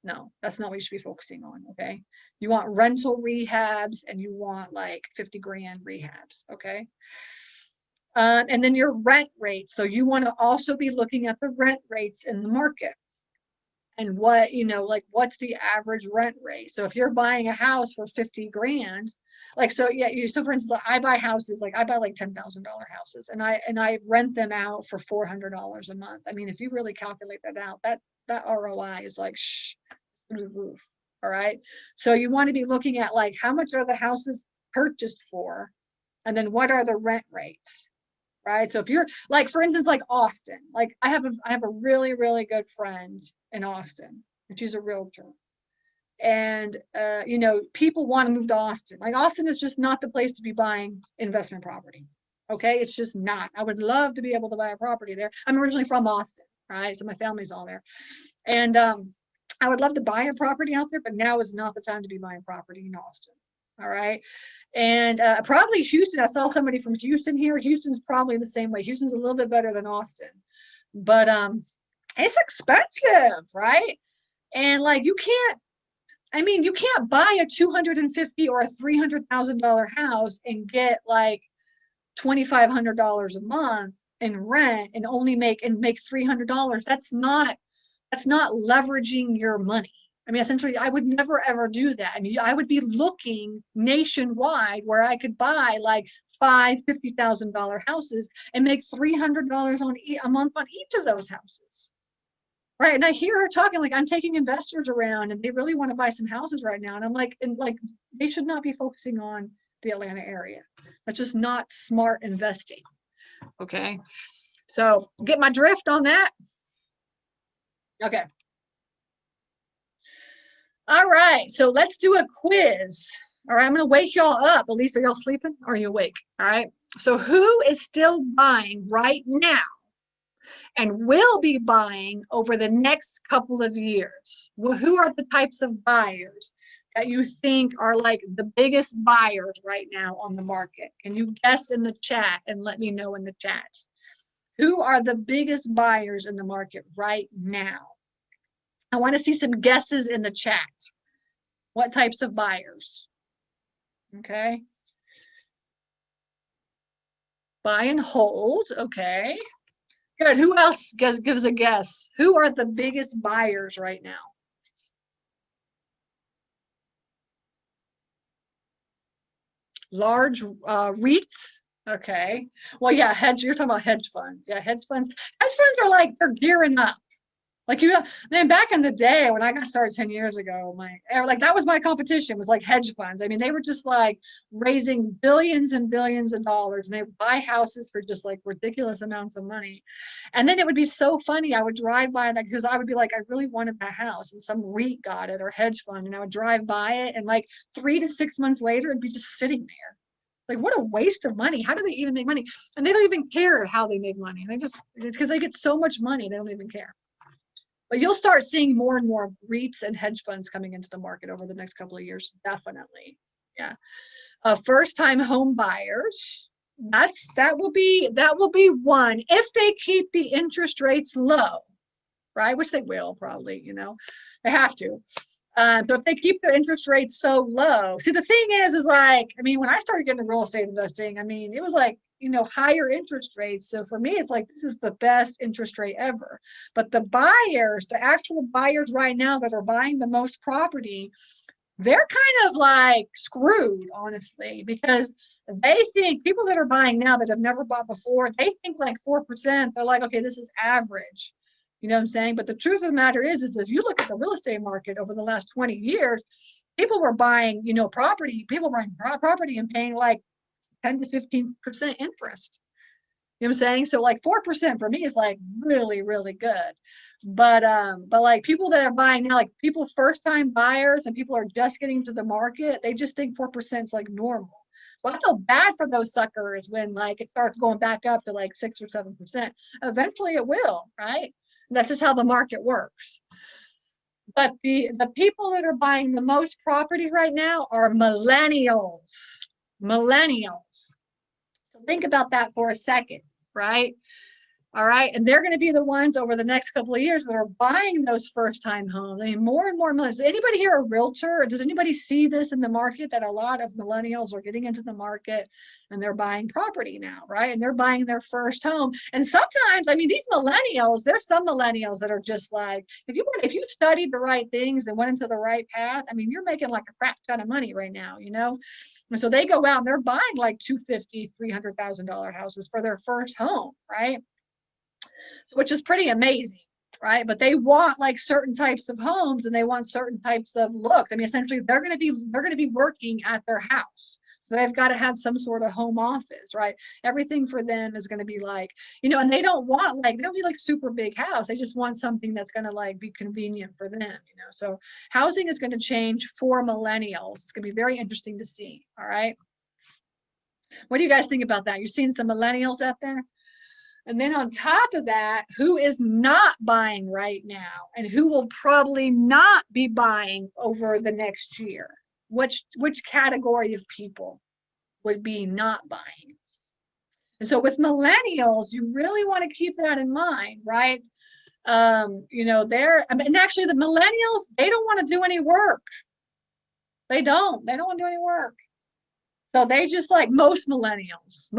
no, that's not what you should be focusing on. Okay. You want rental rehabs and you want like 50 grand rehabs. Okay. And then your rent rate. So you want to also be looking at the rent rates in the market. And what, like what's the average rent rate? So if you're buying a house for 50 grand, like, so yeah, so for instance, I buy houses, like I buy like $10,000 houses and I rent them out for $400 a month. I mean, if you really calculate that out, that ROI is like, through the roof. All right. So you want to be looking at like, how much are the houses purchased for? And then what are the rent rates? Right. So if you're like, for instance, like Austin, like I have a really, really good friend in Austin, and she's a realtor. And people want to move to Austin. Like Austin is just not the place to be buying investment property. Okay, it's just not. I would love to be able to buy a property there. I'm originally from Austin, right? So my family's all there. And I would love to buy a property out there, but now is not the time to be buying property in Austin. All right. And probably Houston. I saw somebody from Houston here. Houston's probably the same way. Houston's a little bit better than Austin, but it's expensive, right? And like you can't buy a $250,000 or a $300,000 house and get like $2,500 a month in rent and only make $300. That's not leveraging your money. I mean, essentially, I would never ever do that. I mean, I would be looking nationwide where I could buy like $50,000 houses and make $300 a month on each of those houses. Right. And I hear her talking like I'm taking investors around and they really want to buy some houses right now. And I'm like, they should not be focusing on the Atlanta area. That's just not smart investing. Okay. So get my drift on that. Okay. All right. So let's do a quiz. All right. I'm going to wake y'all up. At least, are y'all sleeping or are you awake? All right. So who is still buying right now and will be buying over the next couple of years? Well, who are the types of buyers that you think are like the biggest buyers right now on the market? Can you guess in the chat and let me know in the chat? Who are the biggest buyers in the market right now? I want to see some guesses in the chat. What types of buyers? Okay. Buy and hold. Okay. Good. Who else gives a guess? Who are the biggest buyers right now? Large REITs. Okay. Well, yeah, you're talking about hedge funds. Yeah, hedge funds. Hedge funds are like, they're gearing up. Like man, back in the day when I got started 10 years ago, like that was my competition, was like hedge funds. I mean, they were just like raising billions and billions of dollars, and they would buy houses for just like ridiculous amounts of money. And then it would be so funny. I would drive by that because I would be like, I really wanted that house, and some REIT got it or hedge fund, and I would drive by it, and like 3 to 6 months later, it'd be just sitting there. Like, what a waste of money. How do they even make money? And they don't even care how they make money. They just, because they get so much money, they don't even care. But you'll start seeing more and more REITs and hedge funds coming into the market over the next couple of years, definitely. Yeah. First-time home buyers. That will be one if they keep the interest rates low, right? Which they will probably, they have to. But if they keep the interest rates so low, see, the thing is like, I mean, when I started getting into real estate investing, I mean, it was like, higher interest rates. So for me, it's like, this is the best interest rate ever. But the buyers, the actual buyers right now that are buying the most property, they're kind of like screwed, honestly, because they think, people that are buying now that have never bought before, they think like 4%. They're like, okay, this is average. You know what I'm saying? But the truth of the matter is if you look at the real estate market over the last 20 years, people were buying, property and paying like 10 to 15% interest. You know what I'm saying? So like 4% for me is like really, really good. But like people that are buying now, like people first time buyers and people are just getting to the market, they just think 4% is like normal. Well, I feel bad for those suckers when like it starts going back up to like 6 or 7%. Eventually it will, right? That's just how the market works. But the people that are buying the most property right now are millennials. Millennials. So think about that for a second, right? All right. And they're going to be the ones over the next couple of years that are buying those first time homes. I mean, more and more millennials. Is anybody here a realtor? Or does anybody see this in the market that a lot of millennials are getting into the market and they're buying property now, right? And they're buying their first home. And sometimes, I mean, these millennials, there's some millennials that are just like, if you studied the right things and went into the right path, I mean, you're making like a crap ton of money right now, And so they go out and they're buying like $250,000, $300,000 houses for their first home, right? Which is pretty amazing, right? But they want like certain types of homes and they want certain types of looks. I mean, essentially they're going to be working at their house. So they've got to have some sort of home office, right? Everything for them is going to be like, and they don't need like super big house. They just want something that's going to like be convenient for them, So housing is going to change for millennials. It's going to be very interesting to see. All right. What do you guys think about that? You've seen some millennials out there? And then on top of that, who is not buying right now and who will probably not be buying over the next year? Which category of people would be not buying? And so with millennials, you really want to keep that in mind, right? And actually the millennials, they don't want to do any work. They don't want to do any work. So they just like most millennials,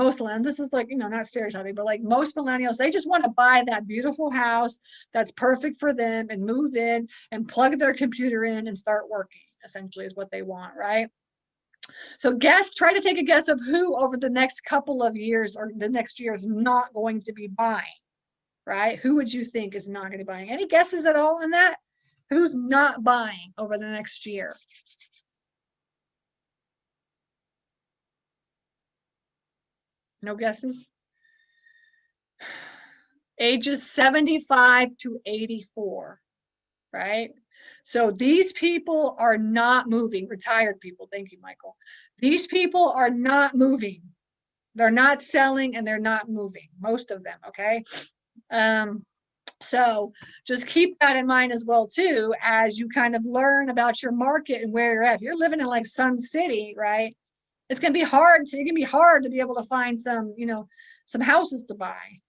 this is like, not stereotyping, but like most millennials, they just want to buy that beautiful house that's perfect for them and move in and plug their computer in and start working, essentially is what they want, right? So try to take a guess of who over the next couple of years or the next year is not going to be buying, right? Who would you think is not going to be buying? Any guesses at all on that? Who's not buying over the next year? No guesses? Ages 75 to 84, right? So these people are not moving. Retired people. Thank you, Michael. These people are not moving. They're not selling and they're not moving. Most of them, okay? So just keep that in mind as well too, as you kind of learn about your market and where you're at. If you're living in like Sun City, right? It's gonna be hard to be able to find some, some houses to buy,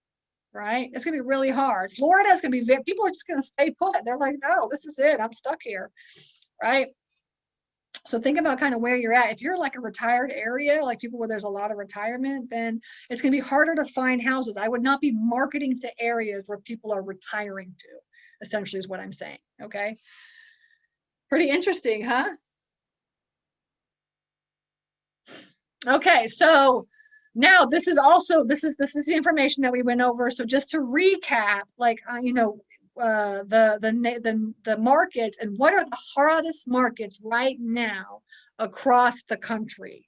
right? It's gonna be really hard. Florida's gonna be people are just gonna stay put. They're like, no, this is it. I'm stuck here, right? So think about kind of where you're at. If you're like a retired area, like people where there's a lot of retirement, then it's going to be harder to find houses. I would not be marketing to areas where people are retiring to, essentially is what I'm saying. Okay. Pretty interesting, huh? Okay. So now this is the information that we went over. So just to recap, like, the markets and what are the hardest markets right now across the country.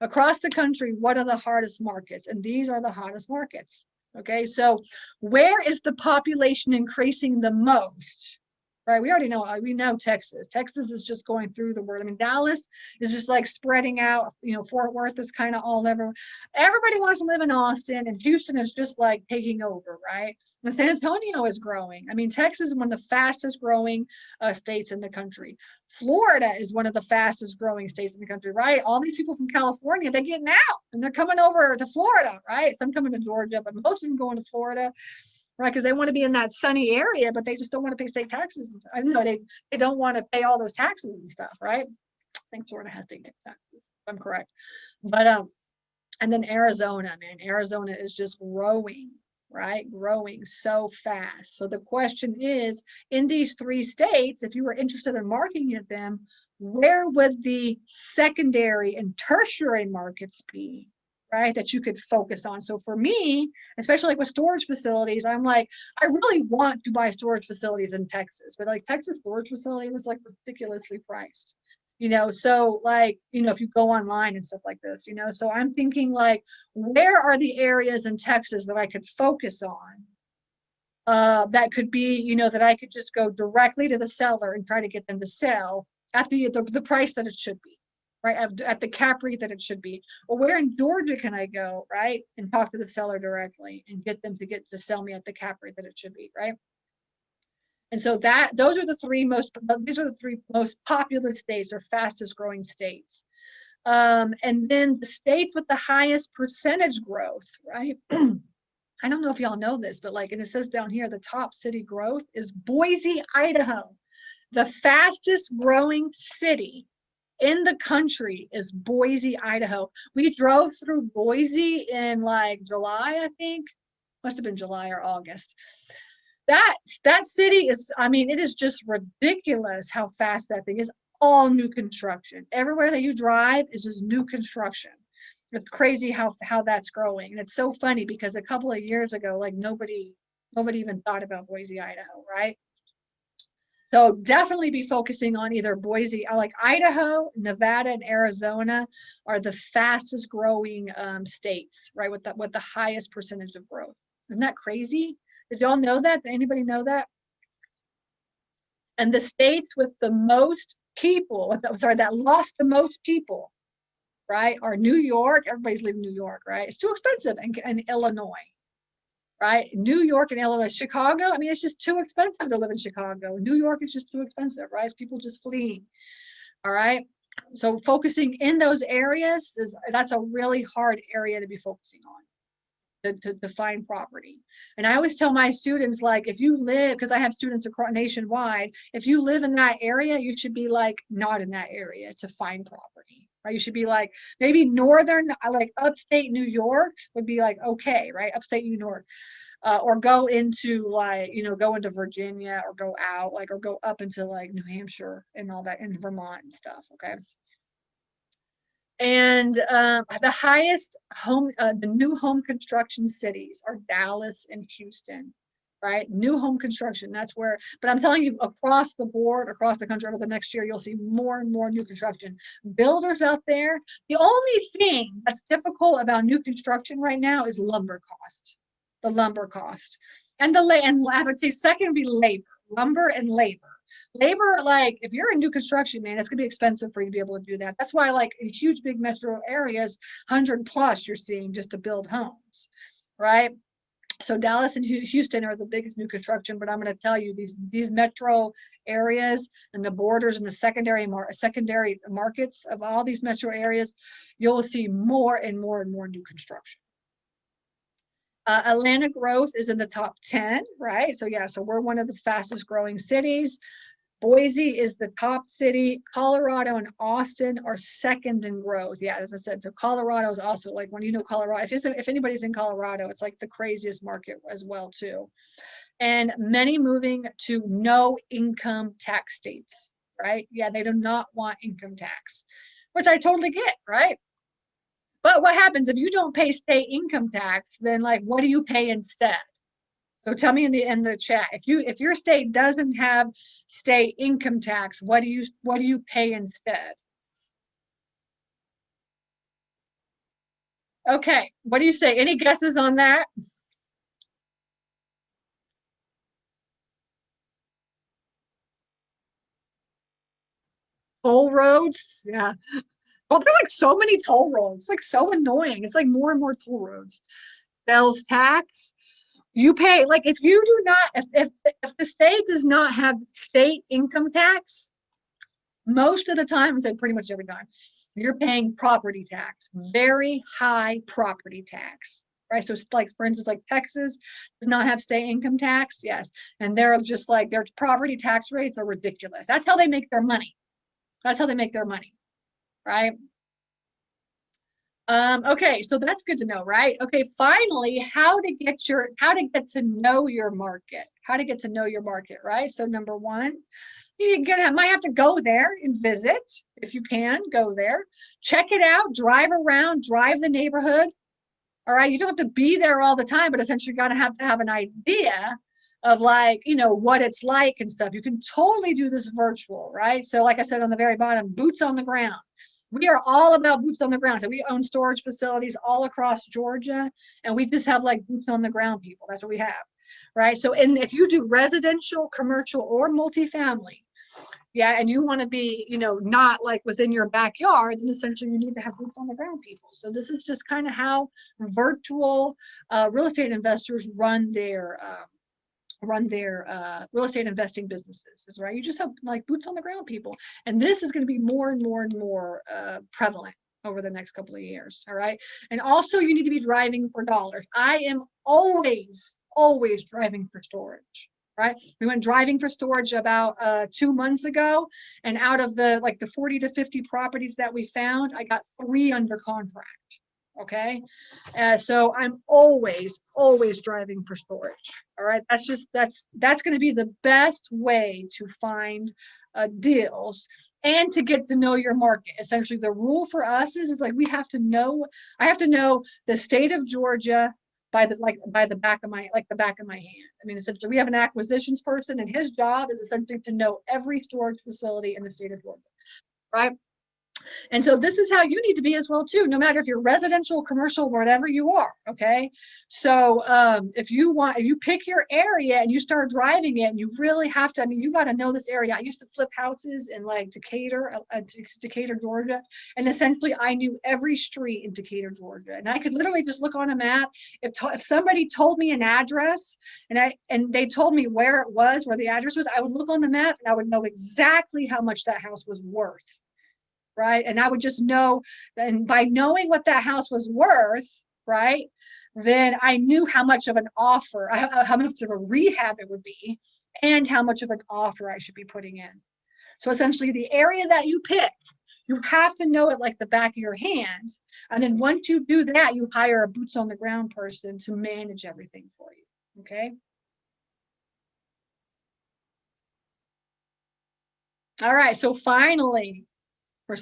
Across the country, what are the hardest markets? And these are the hottest markets. Okay, so where is the population increasing the most? Right, we know Texas. Texas is just going through the world. I mean, Dallas is just like spreading out. Fort Worth is kind of all over. Everybody wants to live in Austin, and Houston is just like taking over, right? And San Antonio is growing. I mean, Texas is one of the fastest growing states in the country. Florida is one of the fastest growing states in the country, right? All these people from California, they're getting out and they're coming over to Florida, right? Some coming to Georgia, but most of them going to Florida, right? Because they want to be in that sunny area, but they just don't want to pay state taxes. I know they don't want to pay all those taxes and stuff, right? I think Florida has state taxes, if I'm correct. But and then Arizona, man, Arizona is just growing, right? Growing so fast. So the question is, in these three states, if you were interested in marketing them, where would the secondary and tertiary markets be, right? That you could focus on. So for me, especially like with storage facilities, I'm like, I really want to buy storage facilities in Texas, but like Texas storage facility was like ridiculously priced. So like, if you go online and stuff like this, so I'm thinking like, where are the areas in Texas that I could focus on? That could be, that I could just go directly to the seller and try to get them to sell at the price that it should be, right? At the cap rate that it should be. Or where in Georgia can I go, right? And talk to the seller directly and get them to sell me at the cap rate that it should be, right? And so these are the three most populous states or fastest growing states. And then the states with the highest percentage growth, right? I don't know if y'all know this, but and it says down here, the top city growth is Boise, Idaho. The fastest growing city in the country is Boise, Idaho. We drove through Boise in like July, I think. Must have been July or August. That city is, I mean, it is just ridiculous how fast that thing is. All new construction. Everywhere that you drive is just new construction. It's crazy how that's growing. And it's so funny because a couple of years ago, like nobody even thought about Boise, Idaho, right? So definitely be focusing on either Boise, like Idaho, Nevada, and Arizona are the fastest growing states, right? With the highest percentage of growth. Isn't that crazy? Did y'all know that? Did anybody know that? And the states with the most people, that lost the most people, right, are New York. Everybody's leaving New York, right? It's too expensive. And Illinois, right? New York and Illinois. Chicago, I mean, it's just too expensive to live in Chicago. New York is just too expensive, right? It's people just fleeing, all right? So focusing in those areas, that's a really hard area to be focusing on. To find property. And I always tell my students, like, if you live, because I have students across nationwide, if you live in that area, you should be like not in that area to find property, right? You should be like maybe northern, like upstate New York would be like okay, right? Upstate New York. Or go into go into Virginia or go out, or go up into like New Hampshire and all that, in Vermont and stuff, okay? And the highest the new home construction cities are Dallas and Houston, right? New home construction, that's where, but I'm telling you, across the board, across the country, over the next year, you'll see more and more new construction. Builders out there, the only thing that's difficult about new construction right now is lumber cost, the lumber cost. And I would say second would be labor, lumber and labor. Labor, like if you're in new construction, man, it's gonna be expensive for you to be able to do that. That's why, like in huge big metro areas, 100 plus you're seeing just to build homes, right? So Dallas and Houston are the biggest new construction, but I'm going to tell you these metro areas and the borders and the secondary markets of all these metro areas, you'll see more and more and more new construction. Atlanta growth is in the top 10, right? So yeah, so we're one of the fastest growing cities. Boise is the top city. Colorado and Austin are second in growth. Yeah, as I said, so Colorado is also like, when you know Colorado, if anybody's in Colorado, it's like the craziest market as well too. And many moving to no income tax states, right? Yeah, they do not want income tax, which I totally get, right? But what happens if you don't pay state income tax? Then like, what do you pay instead? So tell me in the chat, if your state doesn't have state income tax, what do you pay instead? Okay, what do you say? Any guesses on that? Toll roads? Yeah. Well, there are like so many toll roads. It's like so annoying. It's like more and more toll roads. Sales tax. You pay like if you do not if the state does not have state income tax, most of the time, I say pretty much every time, you're paying property tax, very high property tax, right? So it's like, for instance, like Texas does not have state income tax, yes, and they're just like their property tax rates are ridiculous. That's how they make their money. That's how they make their money, right? Okay, so that's good to know, right? Okay, finally, how to get to know your market. How to get to know your market, right? So number one, might have to go there and visit if you can go there, check it out, drive around, drive the neighborhood. All right, you don't have to be there all the time, but essentially you're gonna have to have an idea of like, what it's like and stuff. You can totally do this virtual, right? So like I said on the very bottom, boots on the ground. We are all about boots on the ground. So we own storage facilities all across Georgia, and we just have like boots on the ground people. That's what we have, right? So, and if you do residential, commercial, or multifamily, yeah, and you want to be, not like within your backyard, then essentially you need to have boots on the ground people. So this is just kind of how virtual real estate investors run their real estate investing businesses, is right. You just have like boots on the ground people, and this is going to be more and more and more prevalent over the next couple of years. All right, and also you need to be driving for dollars. I am always driving for storage. Right, we went driving for storage about 2 months ago, and out of the 40 to 50 properties that we found, I got 3 under contract. Okay, so I'm always driving for storage. All right, that's going to be the best way to find deals and to get to know your market. Essentially, the rule for us is like I have to know the state of Georgia by the back of my hand. I mean, essentially, we have an acquisitions person, and his job is essentially to know every storage facility in the state of Georgia, right? And so this is how you need to be as well too, no matter if you're residential, commercial, whatever you are. Okay. So if you pick your area and you start driving it, and you really have to, I mean, you got to know this area. I used to flip houses in like Decatur, Georgia. And essentially I knew every street in Decatur, Georgia. And I could literally just look on a map. If somebody told me an address and they told me where it was, where the address was, I would look on the map and I would know exactly how much that house was worth. Right. And I would just know, and by knowing what that house was worth, right, then I knew how much of an offer, how much of a rehab it would be, and how much of an offer I should be putting in. So essentially, the area that you pick, you have to know it like the back of your hand. And then once you do that, you hire a boots on the ground person to manage everything for you. Okay. All right. So finally,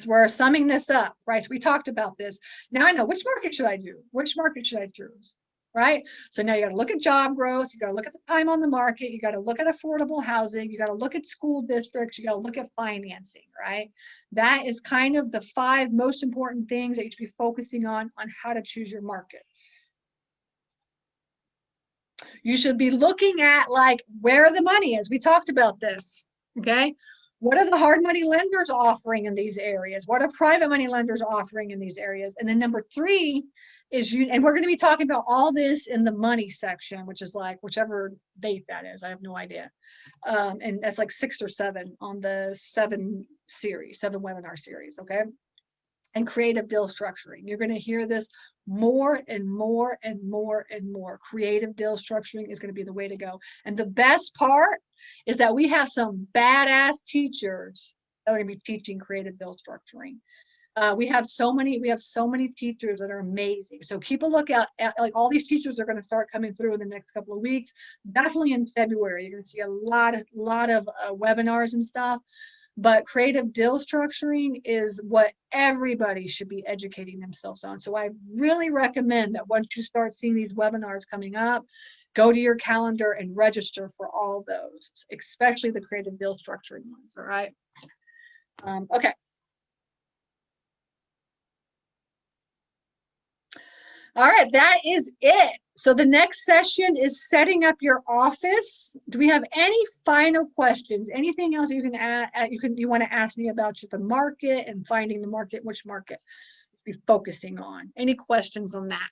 we're summing this up, right? So we talked about this. Now I know which market should I do? Which market should I choose? Right? So now you got to look at job growth, you got to look at the time on the market, you got to look at affordable housing, you got to look at school districts, you got to look at financing, right? That is kind of the 5 most important things that you should be focusing on how to choose your market. You should be looking at like where the money is. We talked about this. Okay. What are the hard money lenders offering in these areas? What are private money lenders offering in these areas? And then number three is and we're going to be talking about all this in the money section, which is like whichever date that is. I have no idea. And that's like 6 or 7 on the 7 webinar series. Okay. And creative deal structuring. You're going to hear this more and more and more and more. Creative deal structuring is going to be the way to go. And the best part is that we have some badass teachers that are going to be teaching creative deal structuring. We have so many teachers that are amazing. So keep a look at like all these teachers are going to start coming through in the next couple of weeks. Definitely in February, you're going to see a lot of webinars and stuff. But creative deal structuring is what everybody should be educating themselves on. So I really recommend that once you start seeing these webinars coming up, go to your calendar and register for all those, especially the creative deal structuring ones. All right. Okay. All right, that is it. So the next session is setting up your office. Do we have any final questions? Anything else you can add? You want to ask me about the market and finding the market, which market be focusing on? Any questions on that?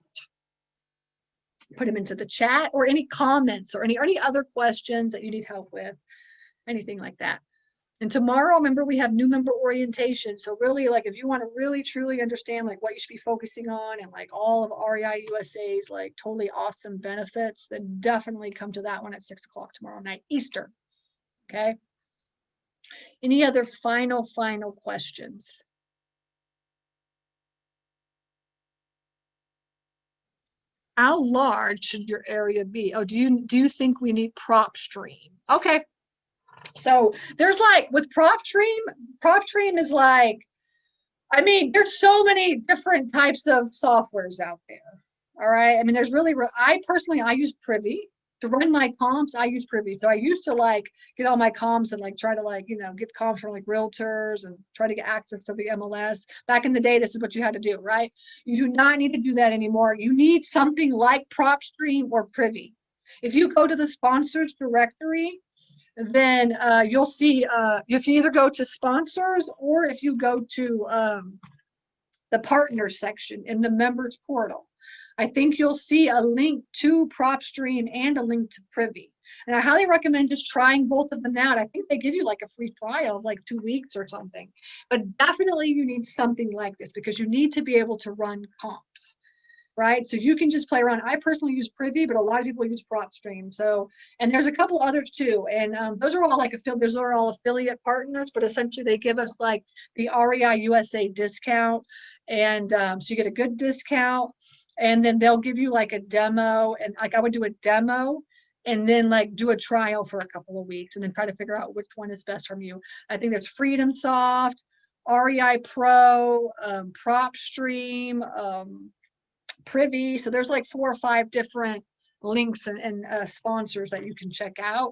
Put them into the chat, or any comments, or any other questions that you need help with, anything like that. And tomorrow, remember, we have new member orientation. So really, like, if you want to really truly understand like what you should be focusing on and like all of REI USA's like totally awesome benefits, then definitely come to that one at 6 o'clock tomorrow night Eastern. Okay. Any other final questions? How large should your area be? Oh, do you think we need PropStream? Okay. So there's like with PropStream is like, I mean, there's so many different types of softwares out there. All right. I mean, there's really, I personally use Privy to run my comps. I use Privy. So I used to like get all my comps and like try to like, get comps from like realtors and try to get access to the MLS. Back in the day, this is what you had to do, right? You do not need to do that anymore. You need something like PropStream or Privy. If you go to the sponsors directory, then you'll see if you either go to sponsors or if you go to the partner section in the members portal, I think you'll see a link to PropStream and a link to Privy. And I highly recommend just trying both of them out. I think they give you like a free trial of like 2 weeks or something. But definitely you need something like this because you need to be able to run comps. Right? So you can just play around. I personally use Privy, but a lot of people use PropStream. So, and there's a couple others too. And those are all like those are all affiliate partners, but essentially they give us like the REI USA discount. And so you get a good discount and then they'll give you like a demo. And like I would do a demo and then like do a trial for a couple of weeks and then try to figure out which one is best from you. I think there's Freedom Soft, REI Pro, PropStream, Privy. So there's like 4 or 5 different links and sponsors that you can check out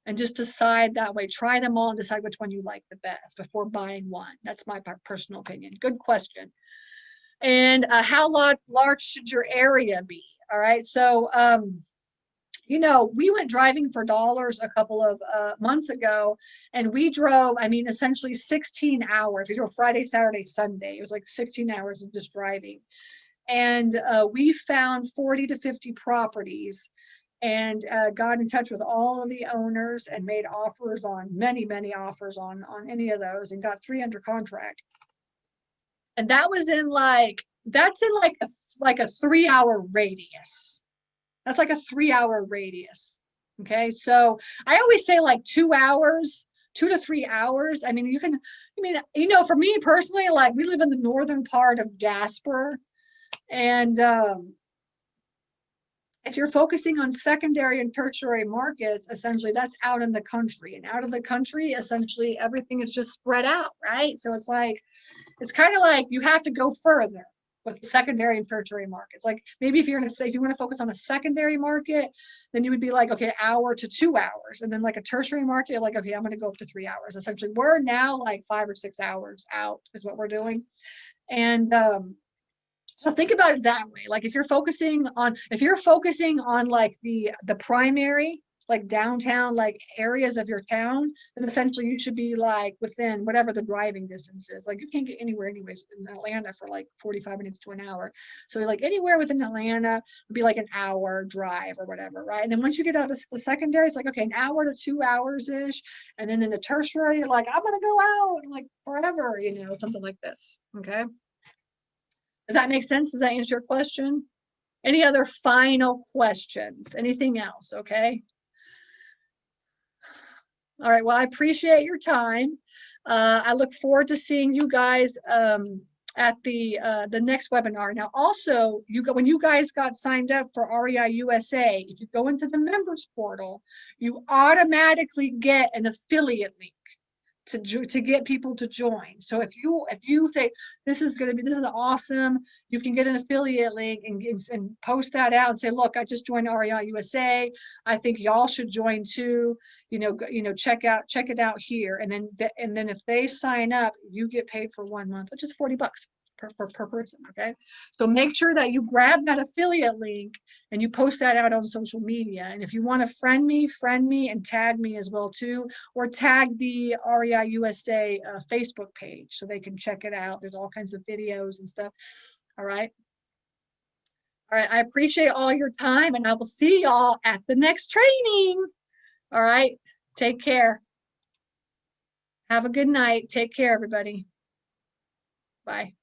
and just decide that way. Try them all and decide which one you like the best before buying one. That's my personal opinion. Good question. And how large should your area be? All right. So, we went driving for dollars a couple of months ago and we drove, I mean, essentially 16 hours. We drove Friday, Saturday, Sunday. It was like 16 hours of just driving. And we found 40 to 50 properties and got in touch with all of the owners and made offers on many offers on any of those and got 3 under contract. And that was in that's in like a 3-hour radius. That's like a 3-hour radius. Okay. So I always say like 2 hours, 2 to 3 hours. I mean, for me personally, like we live in the northern part of Jasper. And if you're focusing on secondary and tertiary markets, essentially that's out in the country. And out of the country, essentially everything is just spread out, right? So it's kind of like you have to go further with the secondary and tertiary markets. Like maybe if you want to focus on the secondary market, then you would be like, okay, 1 hour to 2 hours. And then like a tertiary market, like, okay, I'm going to go up to 3 hours. Essentially, we're now like 5 or 6 hours out is what we're doing. And so think about it that way. Like if you're focusing on like the primary like downtown, like areas of your town, then essentially you should be like within whatever the driving distance is. Like you can't get anywhere anyways in Atlanta for like 45 minutes to an hour. So like anywhere within Atlanta would be like an hour drive or whatever, right? And then once you get out of the secondary, it's like, okay, an hour to 2 hours ish. And then in the tertiary, you're like, I'm gonna go out like forever, something like this. Okay. Does that make sense? Does that answer your question? Any other final questions? Anything else? Okay. All right. Well, I appreciate your time. I look forward to seeing you guys at the next webinar. Now, also, when you guys got signed up for REI USA, if you go into the members portal, you automatically get an affiliate link to get people to join. So if you say this is awesome, you can get an affiliate link and post that out and say, look, I just joined REI USA. I think y'all should join too. Check it out here. And then if they sign up, you get paid for 1 month, which is $40 per person. Okay. So make sure that you grab that affiliate link and you post that out on social media. And if you want to friend me and tag me as well too, or tag the REI USA Facebook page so they can check it out. There's all kinds of videos and stuff. All right. All right. I appreciate all your time and I will see y'all at the next training. All right. Take care. Have a good night. Take care, everybody. Bye.